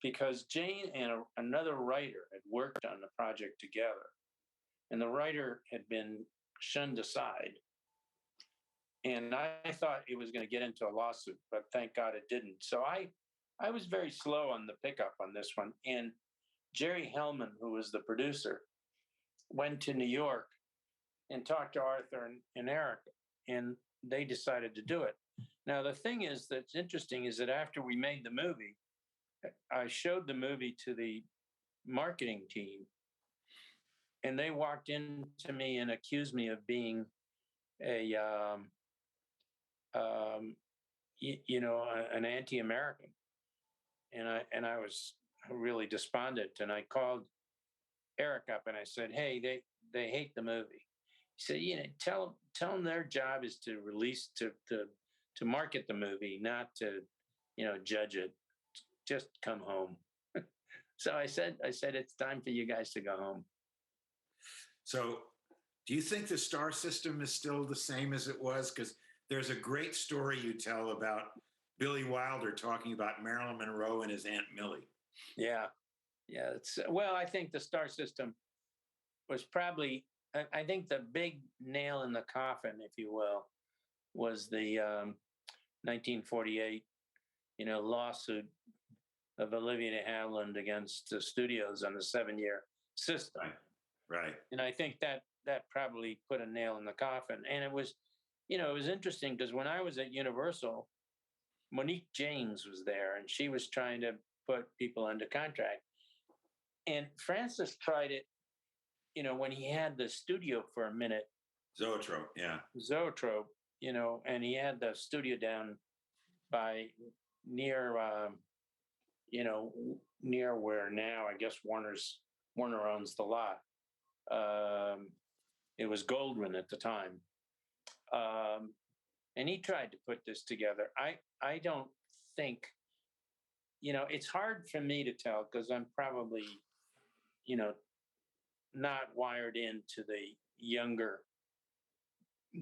Speaker 4: because Jane and another writer had worked on the project together, and the writer had been shunned aside. And I thought it was going to get into a lawsuit, but thank God it didn't. So I was very slow on the pickup on this one. And Jerry Hellman, who was the producer, went to New York and talked to Arthur and Eric, and they decided to do it. Now, the thing is that's interesting is that after we made the movie, I showed the movie to the marketing team, and they walked into me and accused me of being an anti-American. And I was really despondent, and I called Eric up and I said, "Hey, they hate the movie." He said, tell them their job is to release to market the movie, not to, judge it. Just come home. So I said, it's time for you guys to go home.
Speaker 3: So do you think the star system is still the same as it was? Because there's a great story you tell about Billy Wilder talking about Marilyn Monroe and his Aunt Millie.
Speaker 4: Yeah. Well, I think the star system was probably, I think the big nail in the coffin, if you will, was the 1948, lawsuit of Olivia de Havilland against the studios on the 7-year system.
Speaker 3: Right.
Speaker 4: And I think that probably put a nail in the coffin. And it was, it was interesting because when I was at Universal, Monique James was there, and she was trying to put people under contract. And Francis tried it, when he had the studio for a minute.
Speaker 3: Zoetrope, yeah.
Speaker 4: Zoetrope, and he had the studio down by near where now I guess Warner owns the lot. It was Goldwyn at the time. And he tried to put this together. I don't think, it's hard for me to tell because I'm probably, not wired into the younger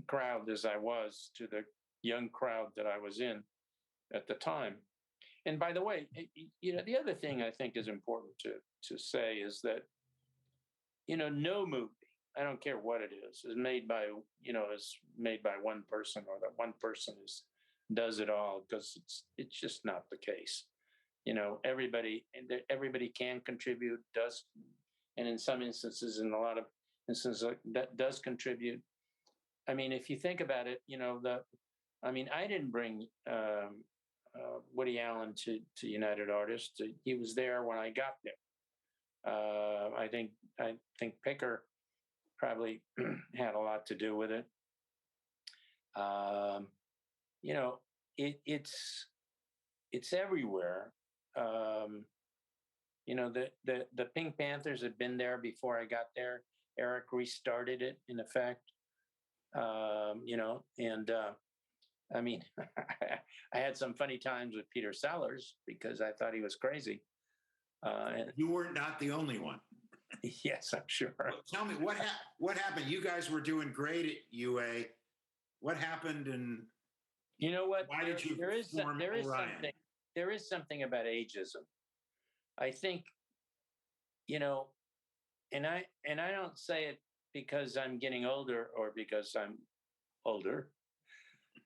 Speaker 4: crowd as I was to the young crowd that I was in at the time. And by the way, the other thing I think is important to say is that, no movie, I don't care what it is made by one person, or that one person does it all, because it's just not the case. Everybody can contribute, does, and in some instances, in a lot of instances, that does contribute. I mean, if you think about it, I didn't bring Woody Allen to United Artists. He was there when I got there. I think Picker probably had a lot to do with it. It's everywhere. The Pink Panthers had been there before I got there. Eric restarted it in effect. I mean, I had some funny times with Peter Sellers because I thought he was crazy.
Speaker 3: And you were not the only one.
Speaker 4: Yes, I'm sure.
Speaker 3: Well, tell me what happened. You guys were doing great at UA. What happened, and
Speaker 4: you know what?
Speaker 3: Why did you form Orion?
Speaker 4: There is something about ageism. I think, and I don't say it because I'm getting older or because I'm older,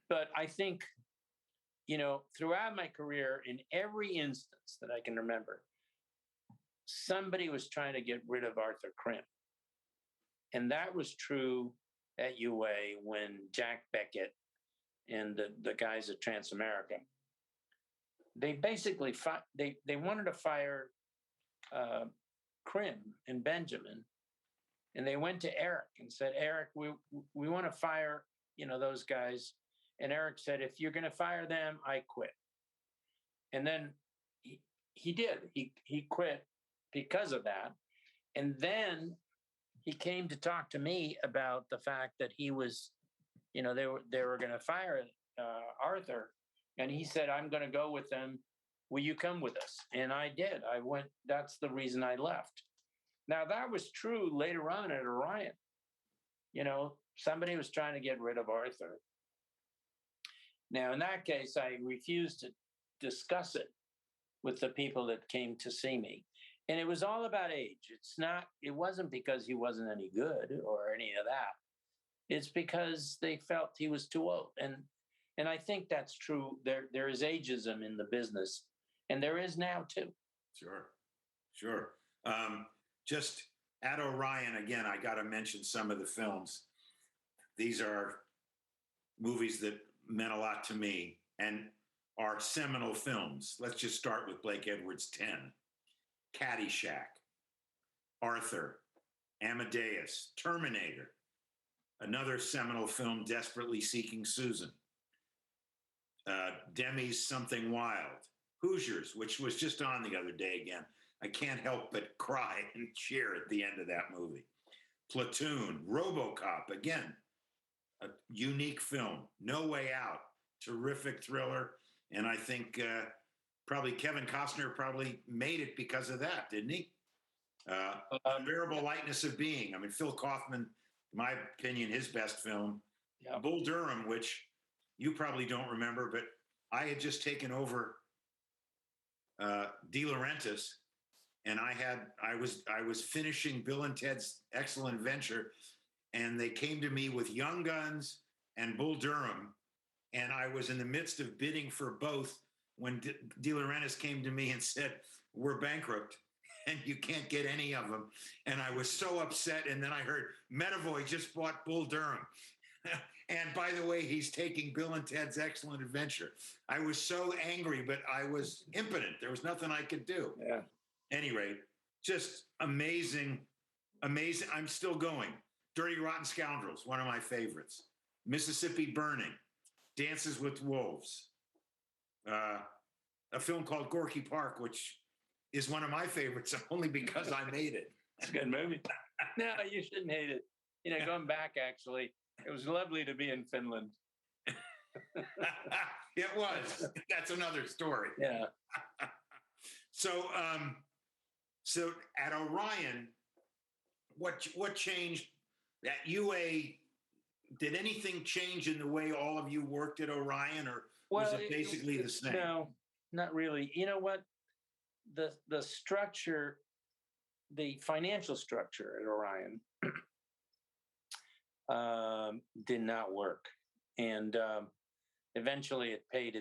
Speaker 4: but I think, throughout my career, in every instance that I can remember, somebody was trying to get rid of Arthur Krim. And that was true at UA when Jack Beckett and the guys at Transamerica, they basically they wanted to fire Krim and Benjamin. And they went to Eric and said, Eric, we want to fire, those guys. And Eric said, if you're going to fire them, I quit. And then he did. He quit because of that. And then he came to talk to me about the fact that he was, they were going to fire Arthur. And he said, I'm going to go with them. Will you come with us? And I did. I went. That's the reason I left. Now, that was true later on at Orion. Somebody was trying to get rid of Arthur. Now, in that case, I refused to discuss it with the people that came to see me. And it was all about age. It wasn't because he wasn't any good or any of that. It's because they felt he was too old. And I think that's true. There is ageism in the business, and there is now too.
Speaker 3: Sure. Just at Orion, again, I got to mention some of the films. These are movies that meant a lot to me and are seminal films. Let's just start with Blake Edwards' 10. Caddyshack, Arthur, Amadeus, Terminator, another seminal film, Desperately Seeking Susan, Demi's Something Wild, Hoosiers, which was just on the other day again. I can't help but cry and cheer at the end of that movie. Platoon, RoboCop, again, a unique film. No Way Out, terrific thriller. And I think probably Kevin Costner probably made it because of that, didn't he? Unbearable Lightness of Being. I mean, Phil Kaufman, in my opinion, his best film. Yeah. Bull Durham, which you probably don't remember, but I had just taken over De Laurentiis, and I was finishing Bill and Ted's Excellent Adventure, and they came to me with Young Guns and Bull Durham, and I was in the midst of bidding for both when De Laurentiis came to me and said, we're bankrupt and you can't get any of them. And I was so upset. And then I heard Medavoy just bought Bull Durham. And by the way, he's taking Bill and Ted's Excellent Adventure. I was so angry, but I was impotent. There was nothing I could do.
Speaker 4: Yeah.
Speaker 3: Anyway, just amazing. I'm still going. Dirty Rotten Scoundrels, one of my favorites. Mississippi Burning, Dances with Wolves. A film called Gorky Park, which is one of my favorites only because I made it.
Speaker 4: It's a good movie. No, you shouldn't hate it. Going back, actually, it was lovely to be in Finland.
Speaker 3: It was. That's another story.
Speaker 4: Yeah.
Speaker 3: So at Orion, what changed at UA? Did anything change in the way all of you worked at Orion, or was it basically the same?
Speaker 4: No, not really. You know what? The structure, the financial structure at Orion did not work. And eventually it paid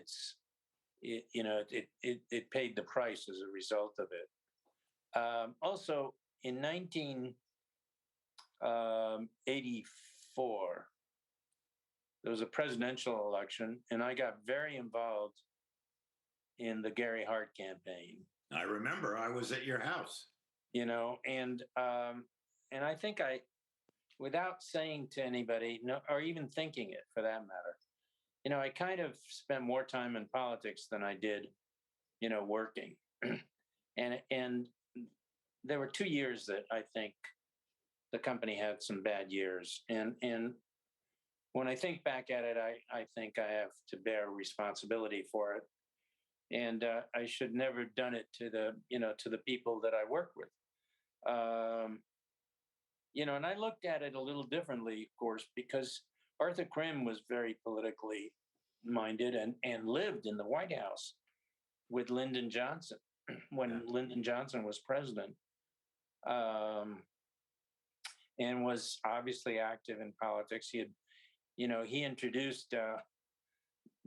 Speaker 4: it paid the price as a result of it. Also, in 1984, there was a presidential election, and I got very involved in the Gary Hart campaign.
Speaker 3: I remember I was at your house.
Speaker 4: And I think without saying to anybody, or even thinking it for that matter, I kind of spent more time in politics than I did, working. And there were 2 years that I think the company had some bad years, and when I think back at it, I think I have to bear responsibility for it, and I should never have done it to the people that I work with. Um, and I looked at it a little differently, of course, because Arthur Krim was very politically minded and lived in the White House with Lyndon Johnson when Lyndon Johnson was president, um, and was obviously active in politics. He introduced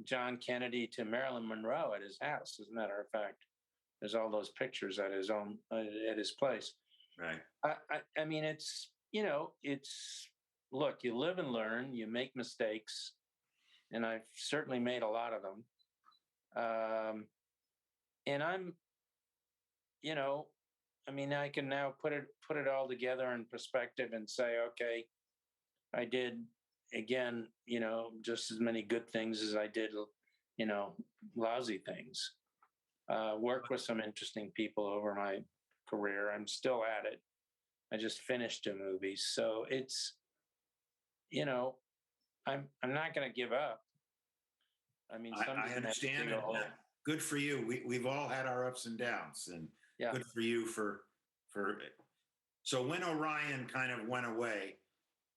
Speaker 4: John Kennedy to Marilyn Monroe at his house. As a matter of fact, there's all those pictures at his place.
Speaker 3: Right.
Speaker 4: I mean, it's look, you live and learn, you make mistakes, and I've certainly made a lot of them. And I mean, I can now put it all together in perspective and say, okay, I did again, just as many good things as I did, lousy things. Worked with some interesting people over my career. I'm still at it. I just finished a movie, so it's, I'm not going to give up. I mean,
Speaker 3: I understand it. Good for you. We've all had our ups and downs, and good for you for. So when Orion kind of went away,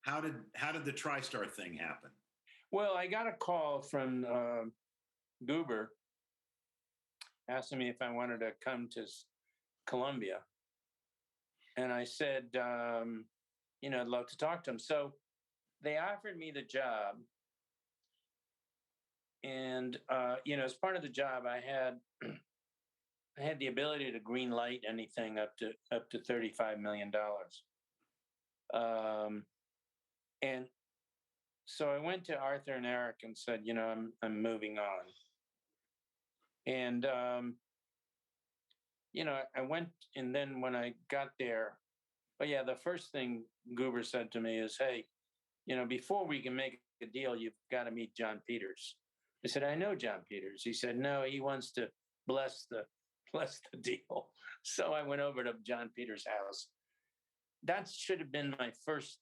Speaker 3: how did the TriStar thing happen?
Speaker 4: Well, I got a call from Goober asking me if I wanted to come to Columbia, and I said, I'd love to talk to him. So they offered me the job. And as part of the job, I had the ability to green light anything up to $35 million. And so I went to Arthur and Eric and said, I'm moving on. And I went, and then when I got there, the first thing Goober said to me is, hey, before we can make a deal, you've got to meet John Peters. I said, I know John Peters. He said, no, he wants to bless the deal. So I went over to John Peters' house. That should have been my first,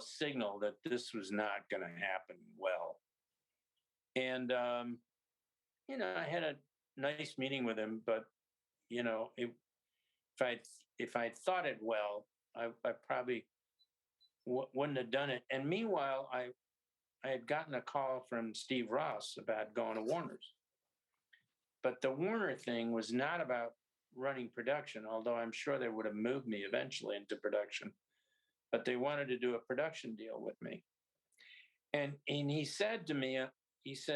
Speaker 4: signal that this was not going to happen well. And, I had a nice meeting with him, but, if I'd thought it well, I probably wouldn't have done it. And meanwhile, I had gotten a call from Steve Ross about going to Warner's. But the Warner thing was not about running production, although I'm sure they would have moved me eventually into production. But they wanted to do a production deal with me. And he said to me,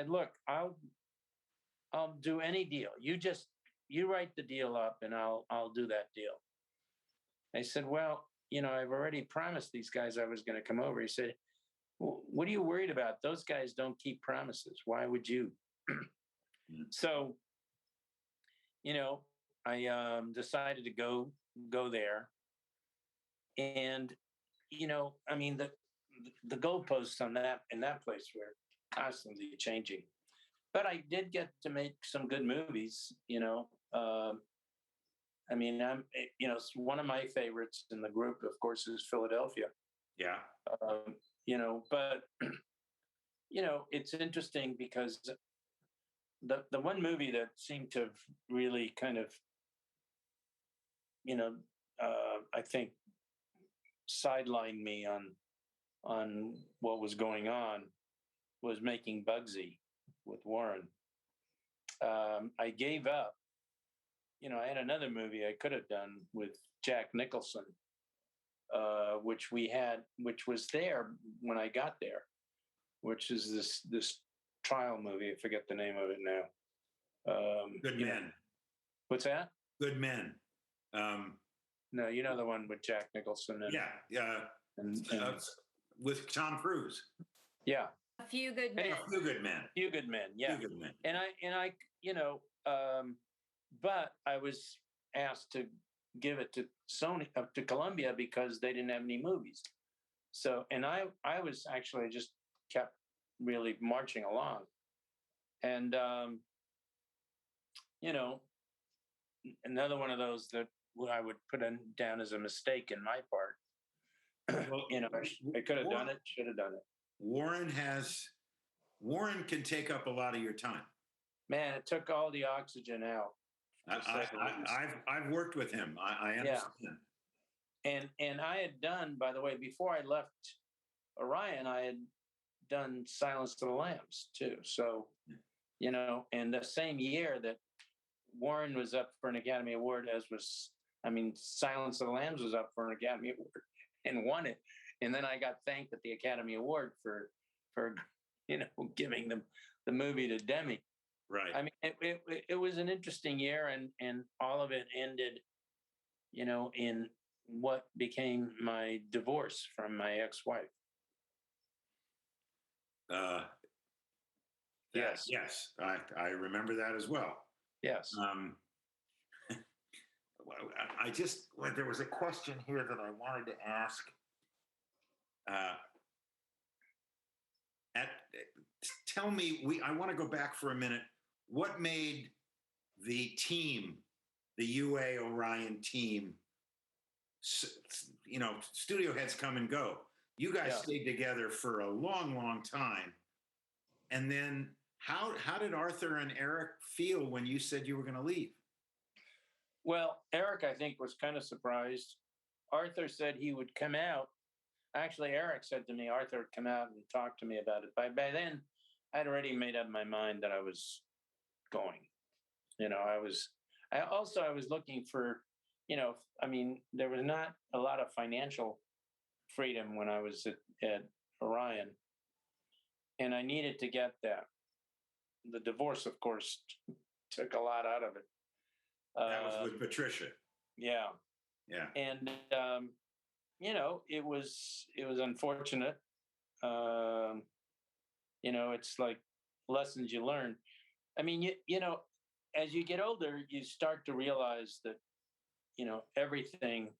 Speaker 4: look, I'll do any deal. You write the deal up and I'll do that deal. I said, well, I've already promised these guys I was going to come over. He said, well, what are you worried about? Those guys don't keep promises. Why would you? So, I decided to go there. And, I mean, the goalposts in that place were constantly changing. But I did get to make some good movies, I mean, one of my favorites in the group, of course, is Philadelphia.
Speaker 3: Yeah.
Speaker 4: But it's interesting because the one movie that seemed to have really kind of, I think sidelined me on what was going on was making Bugsy with Warren. I gave up. I had another movie I could have done with Jack Nicholson, which was there when I got there, which is this trial movie. I forget the name of it now.
Speaker 3: Good Men.
Speaker 4: What's that?
Speaker 3: Good Men.
Speaker 4: No, the one with Jack Nicholson. And
Speaker 3: with Tom Cruise.
Speaker 4: Yeah.
Speaker 1: A Few Good Men.
Speaker 3: A Few Good Men.
Speaker 4: Few Good Men. Yeah.
Speaker 3: Few Good Men.
Speaker 4: And I but I was asked to give it to Sony, to Columbia, because they didn't have any movies. So, and I was actually just kept really marching along. And, another one of those that what I would put down as a mistake in my part.
Speaker 3: Well,
Speaker 4: I could have done it, should have done it.
Speaker 3: Warren can take up a lot of your time.
Speaker 4: Man, it took all the oxygen out.
Speaker 3: I've worked with him. I understand.
Speaker 4: And I had done, by the way, before I left Orion, I had done Silence of the Lambs too. So, and the same year that Warren was up for an Academy Award, Silence of the Lambs was up for an Academy Award and won it. And then I got thanked at the Academy Award for giving them the movie to Demi.
Speaker 3: Right.
Speaker 4: I mean, it was an interesting year, and all of it ended, in what became my divorce from my ex-wife. Yes.
Speaker 3: Yes, I remember that as well.
Speaker 4: Yes.
Speaker 3: There was a question here that I wanted to ask. Tell me, I want to go back for a minute. What made the team, the UA Orion team, studio heads come and go. You guys stayed together for a long, long time. And then how did Arthur and Eric feel when you said you were going to leave?
Speaker 4: Well, Eric, I think, was kind of surprised. Arthur said he would come out. Actually, Eric said to me, Arthur would come out and talk to me about it. By then, I'd already made up my mind that I was going. I was looking for, there was not a lot of financial freedom when I was at Orion. And I needed to get that. The divorce, of course, took a lot out of it.
Speaker 3: That was with Patricia.
Speaker 4: Yeah.
Speaker 3: Yeah.
Speaker 4: And, it was unfortunate. It's like lessons you learn. I mean, as you get older, you start to realize that, everything,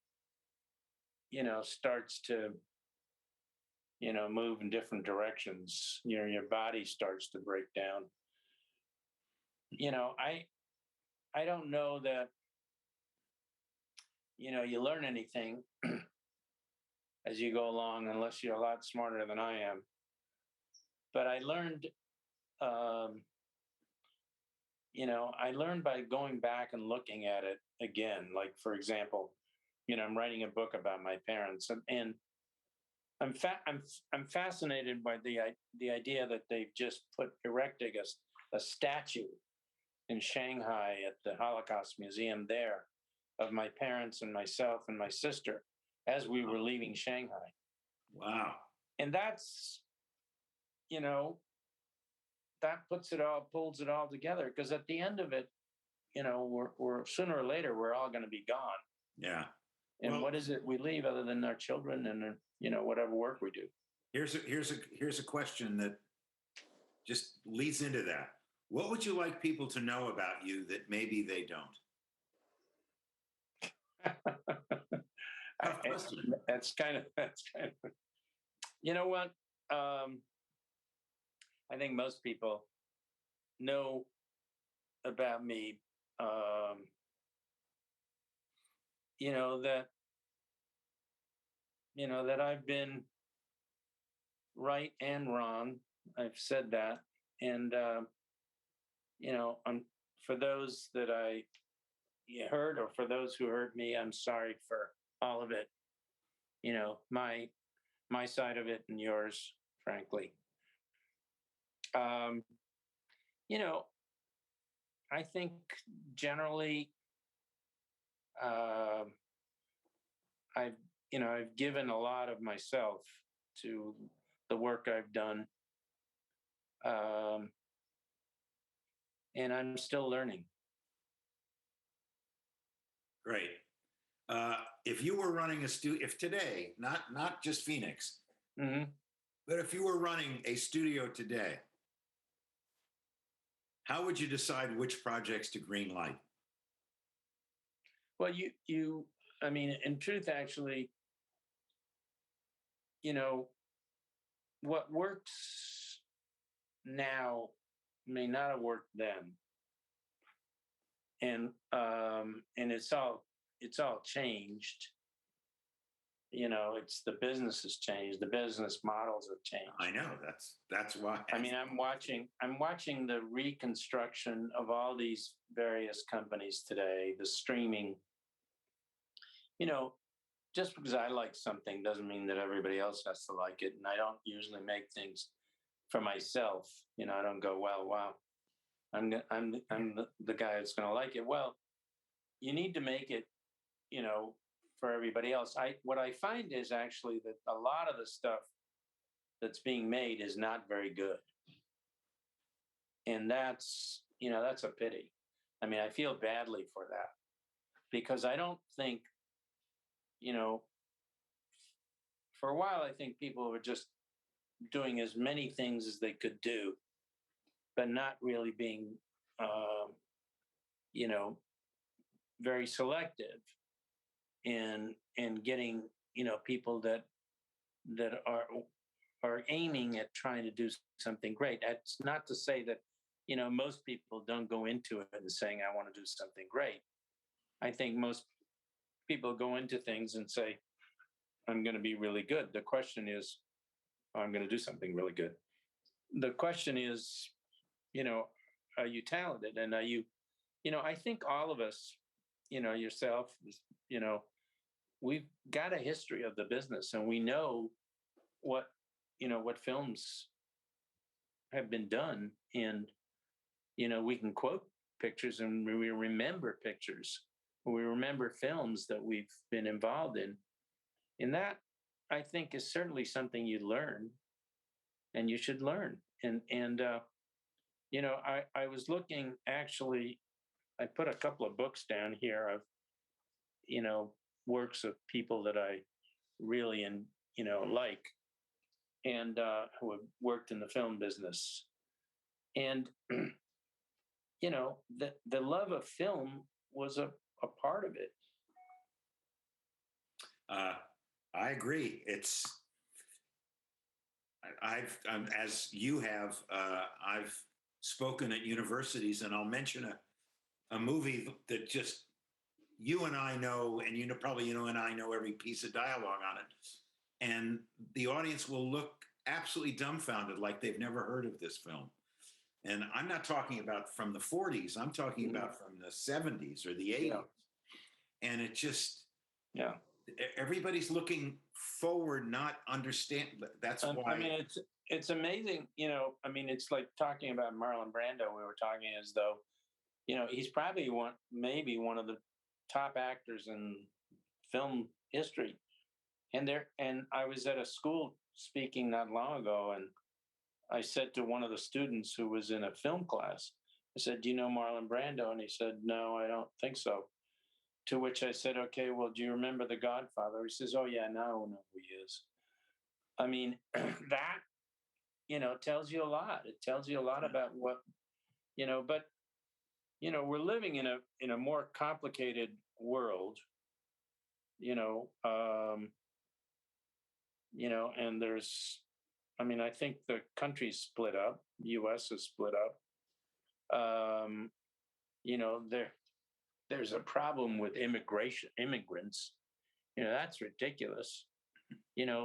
Speaker 4: starts to, move in different directions. Your body starts to break down. I don't know that, you learn anything as you go along, unless you're a lot smarter than I am. But I learned, I learned by going back and looking at it again. Like, for example, I'm writing a book about my parents, and I'm fascinated by the idea that they've just erected a statue in Shanghai at the Holocaust Museum there of my parents and myself and my sister as we were leaving Shanghai.
Speaker 3: Wow.
Speaker 4: And that's, that pulls it all together, because at the end of it, we're sooner or later, we're all going to be gone.
Speaker 3: Yeah.
Speaker 4: And what is it we leave other than our children and, whatever work we do?
Speaker 3: Here's a question that just leads into that. What would you like people to know about you that maybe they don't?
Speaker 4: That's kind of, you know what? I think most people know about me, that I've been right and wrong. I've said that. And, for those that I heard, or for those who heard me, I'm sorry for all of it. My side of it and yours, frankly. I think generally, I've given a lot of myself to the work I've done. And I'm still learning.
Speaker 3: Great. If you were running a studio, if today, not just Phoenix,
Speaker 4: mm-hmm.
Speaker 3: but if you were running a studio today, how would you decide which projects to green light?
Speaker 4: Well, in truth, actually, what works now may not have worked then. And it's all it's all changed. It's the business has changed. The business models have changed.
Speaker 3: I know that's why.
Speaker 4: I mean, I'm watching the reconstruction of all these various companies today, the streaming. Just because I like something doesn't mean that everybody else has to like it. And I don't usually make things for myself. I don't go, well, wow, I'm the guy that's going to like it. Well, you need to make it, for everybody else. What I find is actually that a lot of the stuff that's being made is not very good. And that's a pity. I mean, I feel badly for that because I don't think, for a while, I think people were just doing as many things as they could do, but not really being, very selective in getting, people that are aiming at trying to do something great. That's not to say that, most people don't go into it and saying, I want to do something great. I think most people go into things and say, I'm going to be really good. The question is, I'm going to do something really good. The question is, are you talented? And are you, I think all of us, yourself, we've got a history of the business and we know what films have been done. And, we can quote pictures and we remember pictures. We remember films that we've been involved in. And that, I think, is certainly something you learn and you should learn. And I was looking, actually, I put a couple of books down here of, works of people that I really, like and who have worked in the film business. And, the love of film was a part of it.
Speaker 3: I agree. As you have, I've spoken at universities, and I'll mention a movie that just you and I know, and probably you and I know every piece of dialogue on it, and the audience will look absolutely dumbfounded, like they've never heard of this film. And I'm not talking about from the 40s. I'm talking about from the 70s or the 80s. Yeah. And it just, everybody's looking forward, not understand. That's why.
Speaker 4: I mean, it's amazing. It's like talking about Marlon Brando. We were talking as though, he's probably maybe one of the top actors in film history. And I was at a school speaking not long ago, and I said to one of the students who was in a film class, I said, do you know Marlon Brando? And he said, no, I don't think so. To which I said, okay, well, do you remember The Godfather? He says, oh, yeah, now I know who he is. I mean, that, tells you a lot. It tells you a lot about what, but, we're living in a more complicated world, and there's, I think the country's split up. The U.S. is split up. There's a problem with immigrants. That's ridiculous.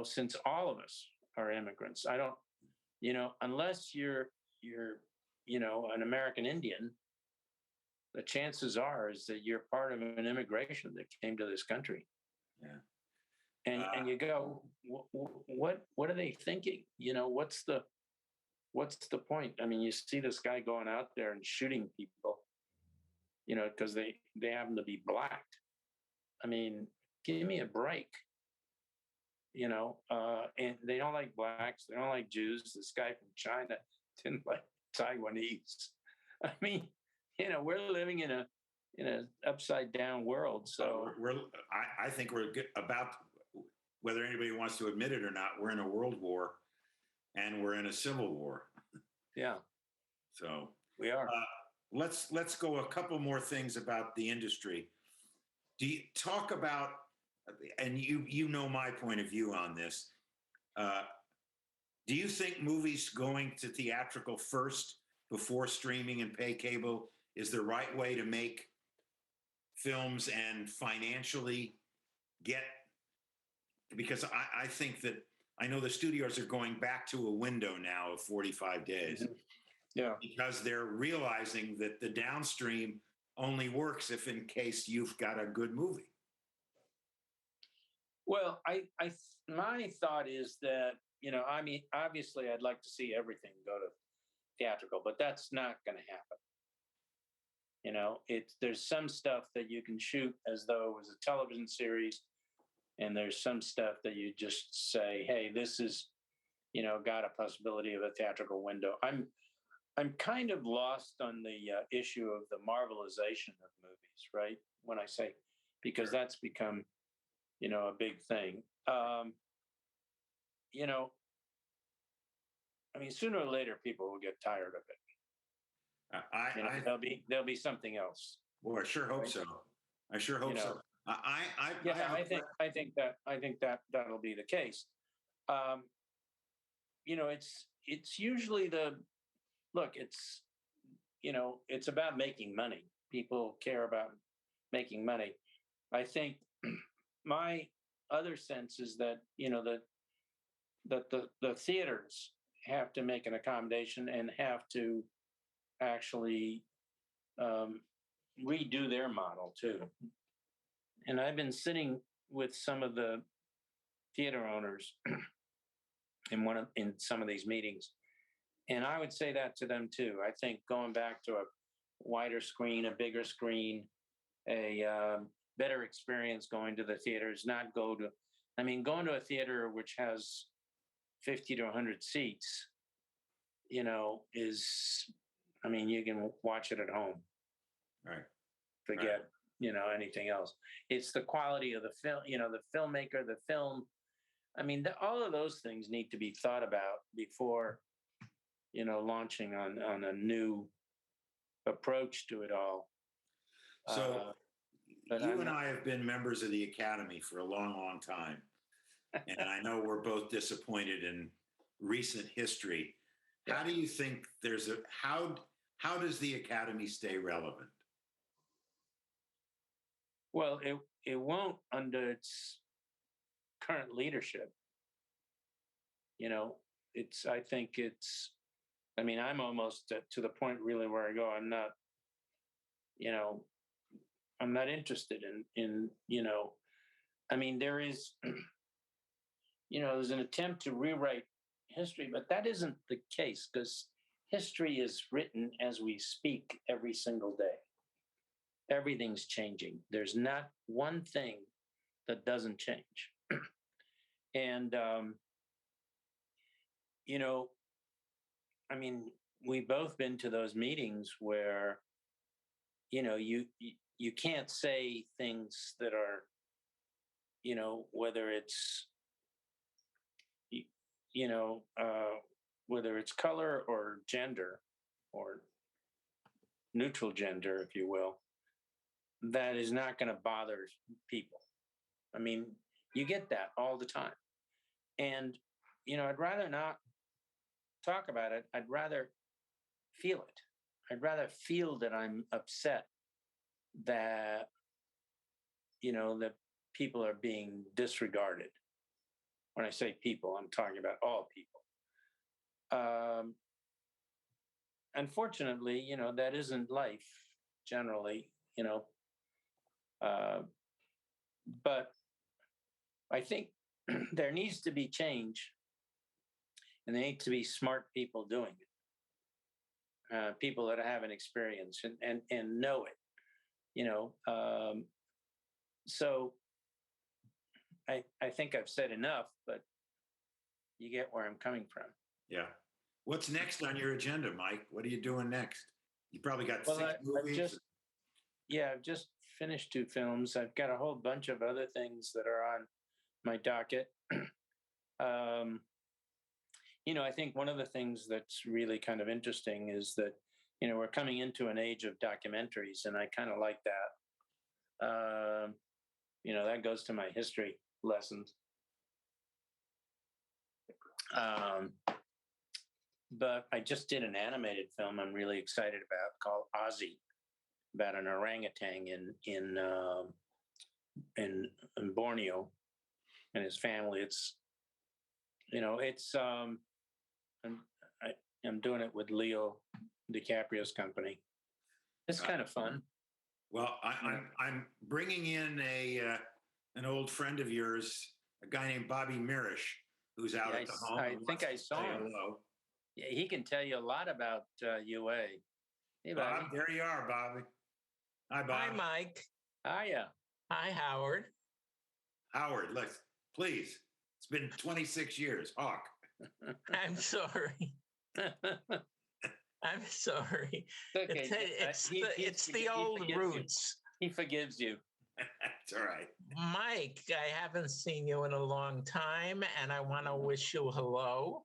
Speaker 4: Since all of us are immigrants, I don't, unless you're an American Indian, the chances are is that you're part of an immigration that came to this country.
Speaker 3: Yeah.
Speaker 4: And you go, what are they thinking? What's the point? I mean, you see this guy going out there and shooting people, because they happen to be black. I mean, give me a break. And they don't like blacks. They don't like Jews. This guy from China didn't like Taiwanese. I mean, we're living in a upside down world. So
Speaker 3: I think we're about, whether anybody wants to admit it or not, we're in a world war and we're in a civil war.
Speaker 4: Yeah.
Speaker 3: So
Speaker 4: we are.
Speaker 3: Let's go a couple more things about the industry. Do you talk about, and you know my point of view on this, do you think movies going to theatrical first before streaming and pay cable is the right way to make films and financially get, because I think that I know the studios are going back to a window now of 45 days.
Speaker 4: Mhm. Yeah.
Speaker 3: Because they're realizing that the downstream only works if in case you've got a good movie.
Speaker 4: Well, my thought is that, I mean, obviously, I'd like to see everything go to theatrical, but that's not going to happen. There's some stuff that you can shoot as though it was a television series, and there's some stuff that you just say, hey, this is, got a possibility of a theatrical window. I'm kind of lost on the issue of the marvelization of movies, right? When I say, because that's become, a big thing. You know, I mean, sooner or later, people will get tired of it. There'll be something else.
Speaker 3: Well, I sure hope
Speaker 4: right?
Speaker 3: so. I sure hope so.
Speaker 4: I think that that'll be the case. Um, it's usually it's about making money. People care about making money. I think my other sense is that the theaters have to make an accommodation and have to actually redo their model too. And I've been sitting with some of the theater owners in some of these meetings, and I would say that to them too. I think going back to a wider screen, a bigger screen, a better experience going to the theaters, not go to, I mean, going to a theater which has 50 to 100 seats, is, I mean, you can watch it at home.
Speaker 3: Right.
Speaker 4: Forget, anything else. It's the quality of the film, the filmmaker, the film. I mean, all of those things need to be thought about before, launching on a new approach to it all.
Speaker 3: So you and I have been members of the Academy for a long, long time. And I know we're both disappointed in recent history. How do you think how does the Academy stay relevant?
Speaker 4: Well, it won't under its current leadership. I mean, I'm almost to the point really where I go, I'm not interested in, I mean, there is, there's an attempt to rewrite history, but that isn't the case because history is written as we speak every single day. Everything's changing. There's not one thing that doesn't change. And, I mean, we've both been to those meetings where, you can't say things that are, whether it's, whether it's color or gender or neutral gender, if you will, that is not going to bother people. I mean, you get that all the time. And, I'd rather not talk about it. I'd rather feel it. I'd rather feel that I'm upset that, that people are being disregarded. When I say people, I'm talking about all people. Unfortunately, that isn't life generally, but I think there needs to be change, and there need to be smart people doing it. People that have an experience and know it, so I think I've said enough, but you get where I'm coming from.
Speaker 3: Yeah. What's next on your agenda, Mike? What are you doing next? You probably got
Speaker 4: Well,
Speaker 3: 6 movies.
Speaker 4: I've just finished 2 films. I've got a whole bunch of other things that are on my docket. I think one of the things that's really kind of interesting is that, we're coming into an age of documentaries, and I kind of like that. That goes to my history lessons. But I just did an animated film I'm really excited about called Ozzy. about an orangutan in Borneo and his family. It's I'm doing it with Leo DiCaprio's company. It's kind of fun.
Speaker 3: Well, I'm bringing in an old friend of yours, a guy named Bobby Mirish, who's out at the home.
Speaker 4: I think I saw him.
Speaker 3: Hello.
Speaker 4: Yeah, he can tell you a lot about UA. Hey,
Speaker 3: Bob,
Speaker 4: Bobby.
Speaker 3: there you are, Bobby. Hi, Bob.
Speaker 6: Hi, Mike.
Speaker 4: Hiya.
Speaker 6: Hi, Howard.
Speaker 3: Howard, please. It's been 26 years. Hawk.
Speaker 6: I'm sorry. I'm sorry.
Speaker 4: Okay.
Speaker 6: It's the old roots.
Speaker 4: He forgives you.
Speaker 3: It's all right.
Speaker 6: Mike, I haven't seen you in a long time, and I want to wish you hello.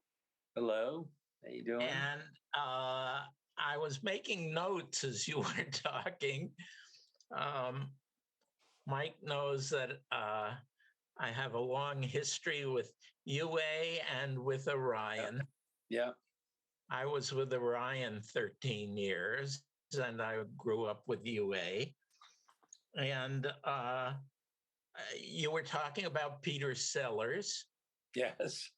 Speaker 4: Hello. How you doing?
Speaker 6: And I was making notes as you were talking. Mike knows that I have a long history with UA and with Orion.
Speaker 4: Yeah.
Speaker 6: I was with Orion 13 years, and I grew up with UA. And you were talking about Peter Sellers.
Speaker 4: Yes.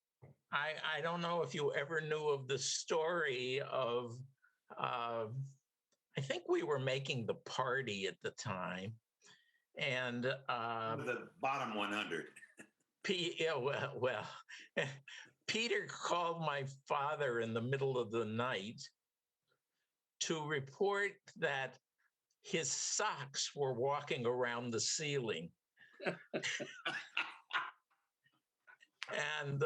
Speaker 6: I don't know if you ever knew of the story of, I think we were making The Party at the time. And
Speaker 3: The bottom 100.
Speaker 6: Peter called my father in the middle of the night to report that his socks were walking around the ceiling. And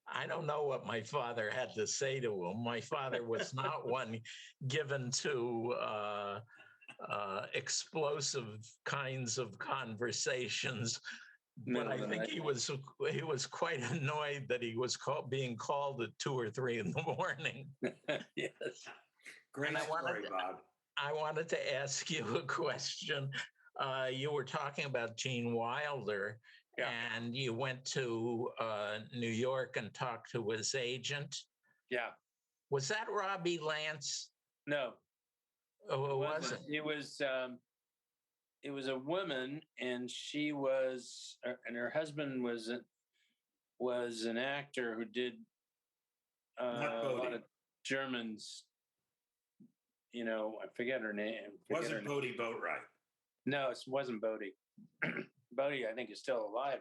Speaker 6: I don't know what my father had to say to him. My father was not one given to explosive kinds of conversations. But I think he was quite annoyed that he was being called at 2 or 3 in the morning.
Speaker 4: Yes.
Speaker 3: Great story, Bob.
Speaker 6: I wanted to ask you a question. You were talking about Gene Wilder, and you went to New York and talked to his agent.
Speaker 4: Yeah.
Speaker 6: Was that Robbie Lance?
Speaker 4: No.
Speaker 6: Oh, it wasn't.
Speaker 4: It was a woman, and she was, and her husband was an actor who did a lot of Germans. I forget her name.
Speaker 3: Wasn't Bodie Boatwright?
Speaker 4: No, it wasn't Bodie. Bodie, I think, is still alive.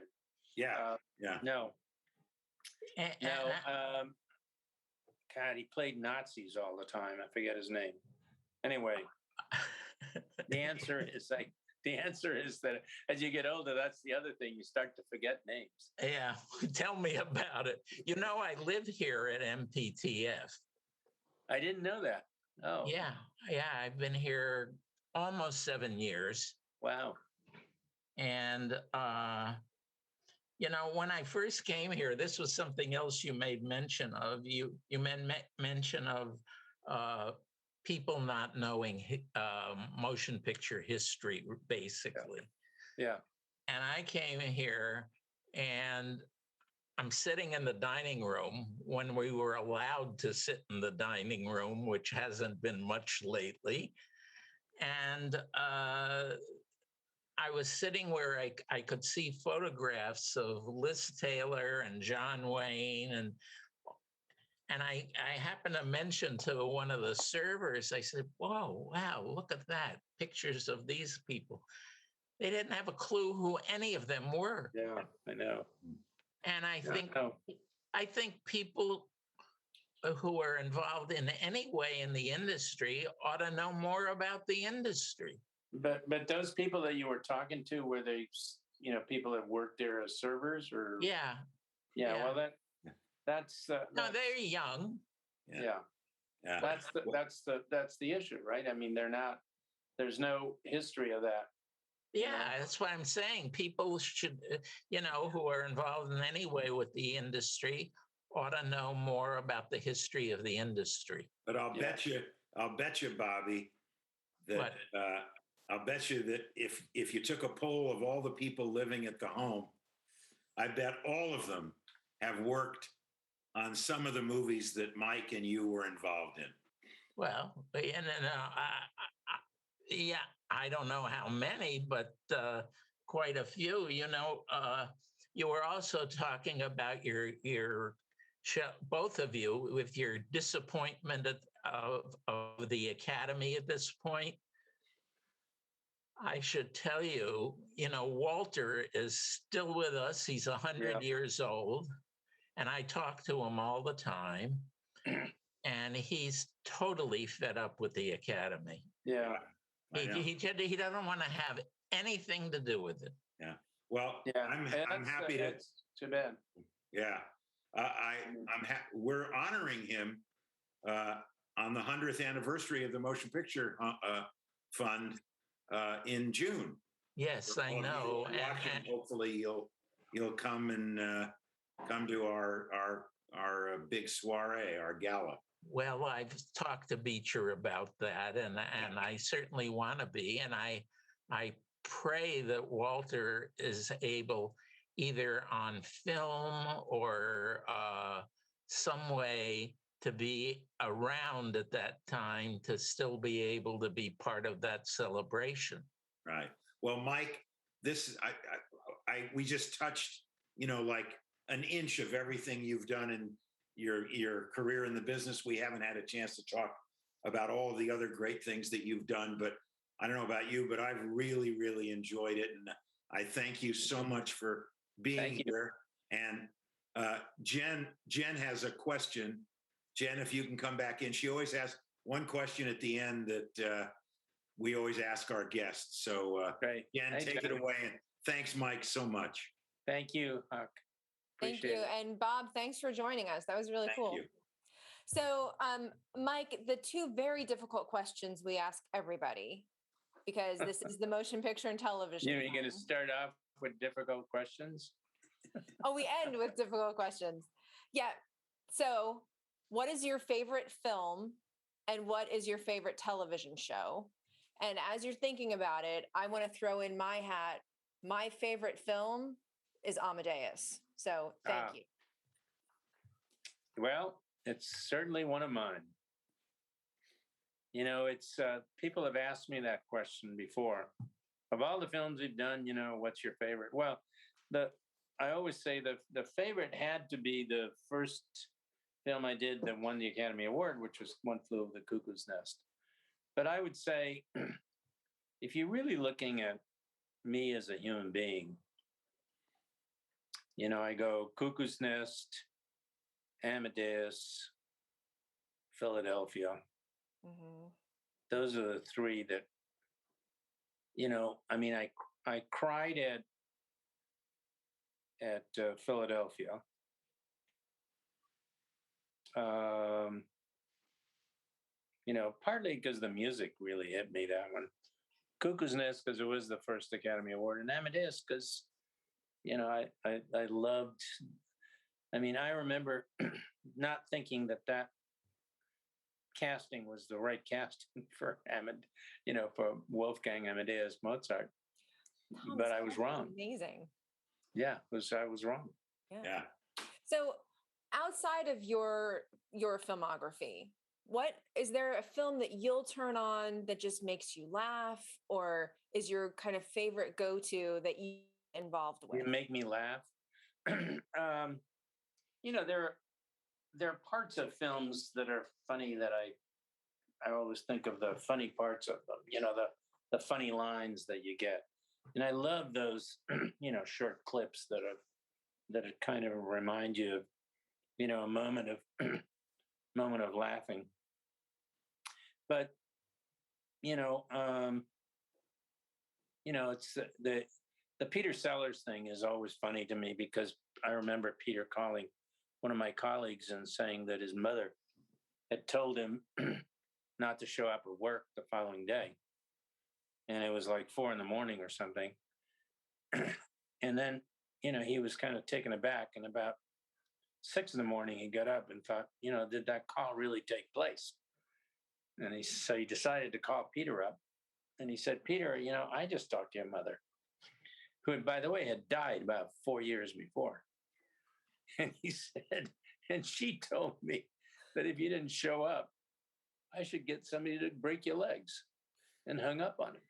Speaker 3: Yeah.
Speaker 4: No. God, he played Nazis all the time. I forget his name. Anyway, the answer is that as you get older, that's the other thing. You start to forget names.
Speaker 6: Yeah, tell me about it. I live here at MPTF.
Speaker 4: I didn't know that. Oh.
Speaker 6: Yeah, I've been here almost 7 years.
Speaker 4: Wow.
Speaker 6: And, when I first came here, this was something else you made mention of. You made mention of people not knowing motion picture history, basically.
Speaker 4: Yeah.
Speaker 6: And I came here and I'm sitting in the dining room when we were allowed to sit in the dining room, which hasn't been much lately. And I was sitting where I could see photographs of Liz Taylor and John Wayne. And I happened to mention to one of the servers, I said, whoa, wow, look at that. Pictures of these people. They didn't have a clue who any of them were.
Speaker 4: Yeah, I know.
Speaker 6: And I think people who are involved in any way in the industry ought to know more about the industry.
Speaker 4: But those people that you were talking to, were they, people that worked there as servers or?
Speaker 6: Yeah.
Speaker 4: Well, that's
Speaker 6: no, they're young.
Speaker 4: Yeah. That's the issue, right? I mean, there's no history of that.
Speaker 6: Yeah, that's what I'm saying. People should, who are involved in any way with the industry ought to know more about the history of the industry.
Speaker 3: But I'll bet you, Bobby, that I'll bet you that if you took a poll of all the people living at the home, I bet all of them have worked on some of the movies that Mike and you were involved in.
Speaker 6: Well, and yeah, I don't know how many, but quite a few. You were also talking about your show, both of you, with your disappointment of the Academy at this point. I should tell you, Walter is still with us. He's 100 years old, and I talk to him all the time. And he's totally fed up with the Academy.
Speaker 4: Yeah.
Speaker 6: He doesn't want to have anything to do with it.
Speaker 3: Yeah. Well,
Speaker 4: Yeah.
Speaker 3: I'm happy to.
Speaker 4: That's too bad.
Speaker 3: Yeah. We're honoring him on the 100th anniversary of the Motion Picture Fund in June.
Speaker 6: Yes, I know.
Speaker 3: And hopefully you'll come and come to our big soiree, our gala.
Speaker 6: Well, I've talked to Beecher about that, and I certainly want to be, and I pray that Walter is able, either on film or some way, to be around at that time to still be able to be part of that celebration.
Speaker 3: Right. Well, Mike, we just touched, like an inch of everything you've done in your career in the business. We haven't had a chance to talk about all the other great things that you've done, but I don't know about you, but I've really, really enjoyed it. And I thank you so much for being here. And Jen has a question. Jen, if you can come back in, she always asks one question at the end that we always ask our guests. So Jen, take it away. And thanks, Mike, so much.
Speaker 4: Thank you, Huck.
Speaker 1: Thank you. And Bob, thanks for joining us. That was really cool.
Speaker 3: Thank you.
Speaker 1: So, Mike, the two very difficult questions we ask everybody, because this is the Motion Picture and Television.
Speaker 4: You're going to start off with difficult questions?
Speaker 1: Oh, we end with difficult questions. Yeah. So, what is your favorite film and what is your favorite television show? And as you're thinking about it, I want to throw in my hat. My favorite film is Amadeus. So thank you.
Speaker 4: Well, it's certainly one of mine. It's people have asked me that question before. Of all the films we've done, what's your favorite? Well, I always say the favorite had to be the first film I did that won the Academy Award, which was One Flew Over the Cuckoo's Nest. But I would say, if you're really looking at me as a human being, I go Cuckoo's Nest, Amadeus, Philadelphia. Mm-hmm. Those are the three that, I cried at Philadelphia. Partly because the music really hit me, that one. Cuckoo's Nest because it was the first Academy Award, and Amadeus because, I loved. I remember not thinking that casting was the right casting for for Wolfgang Amadeus Mozart, but I was wrong.
Speaker 1: Amazing.
Speaker 4: Yeah, I was wrong.
Speaker 3: Yeah.
Speaker 1: So, outside of your filmography, what is there a film that you'll turn on that just makes you laugh, or is your kind of favorite go-to that you involved with?
Speaker 4: You make me laugh. There are parts of films that are funny that I always think of the funny parts of them. The funny lines that you get, and I love those short clips that kind of remind you of a moment of laughing. But it's the Peter Sellers thing is always funny to me, because I remember Peter calling one of my colleagues and saying that his mother had told him not to show up at work the following day, and it was like 4 a.m. or something. And then he was kind of taken aback, and about 6 a.m. he got up and thought, did that call really take place? And so he decided to call Peter up, and he said, Peter, I just talked to your mother, who, by the way, had died about 4 years before. And he said, and she told me that if you didn't show up, I should get somebody to break your legs, and hung up on him.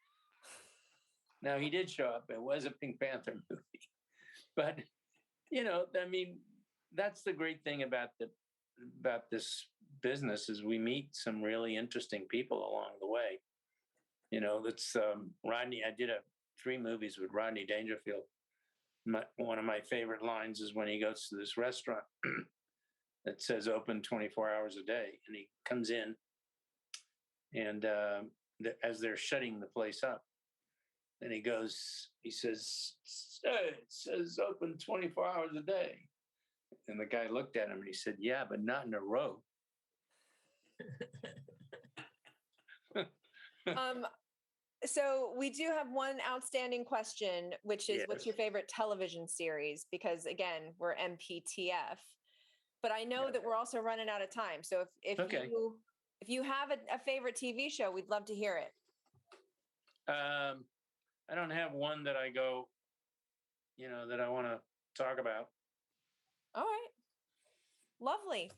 Speaker 4: Now he did show up. It was a Pink Panther movie, but I mean, that's the great thing about this business is we meet some really interesting people along the way. That's Rodney. I did 3 movies with Rodney Dangerfield. One of my favorite lines is when he goes to this restaurant that says open 24 hours a day, and he comes in, and as they're shutting the place up, and he says, "Hey, it says open 24 hours a day." And the guy looked at him and he said, "Yeah, but not in a row."
Speaker 1: So we do have one outstanding question, which is, what's
Speaker 4: Yes.
Speaker 1: your favorite television series? Because again, we're MPTF, but I know that we're also running out of time. So if
Speaker 4: Okay.
Speaker 1: you have a favorite TV show, we'd love to hear it.
Speaker 4: I don't have one that I go, that I want to talk about.
Speaker 1: All right. Lovely.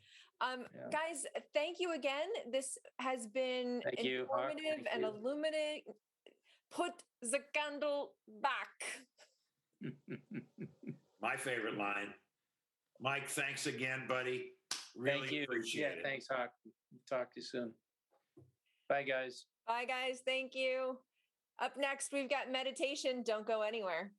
Speaker 1: Guys, thank you again. This has been
Speaker 4: Thank you, Hawk.
Speaker 1: informative
Speaker 4: Thank
Speaker 1: and
Speaker 4: you.
Speaker 1: illuminating. Put the candle back.
Speaker 3: My favorite line. Mike, thanks again, buddy. Really
Speaker 4: Thank you.
Speaker 3: appreciate it.
Speaker 4: Thanks, Hawk. Talk to you soon. Bye, guys.
Speaker 1: Bye, guys. Thank you. Up next, we've got meditation. Don't go anywhere.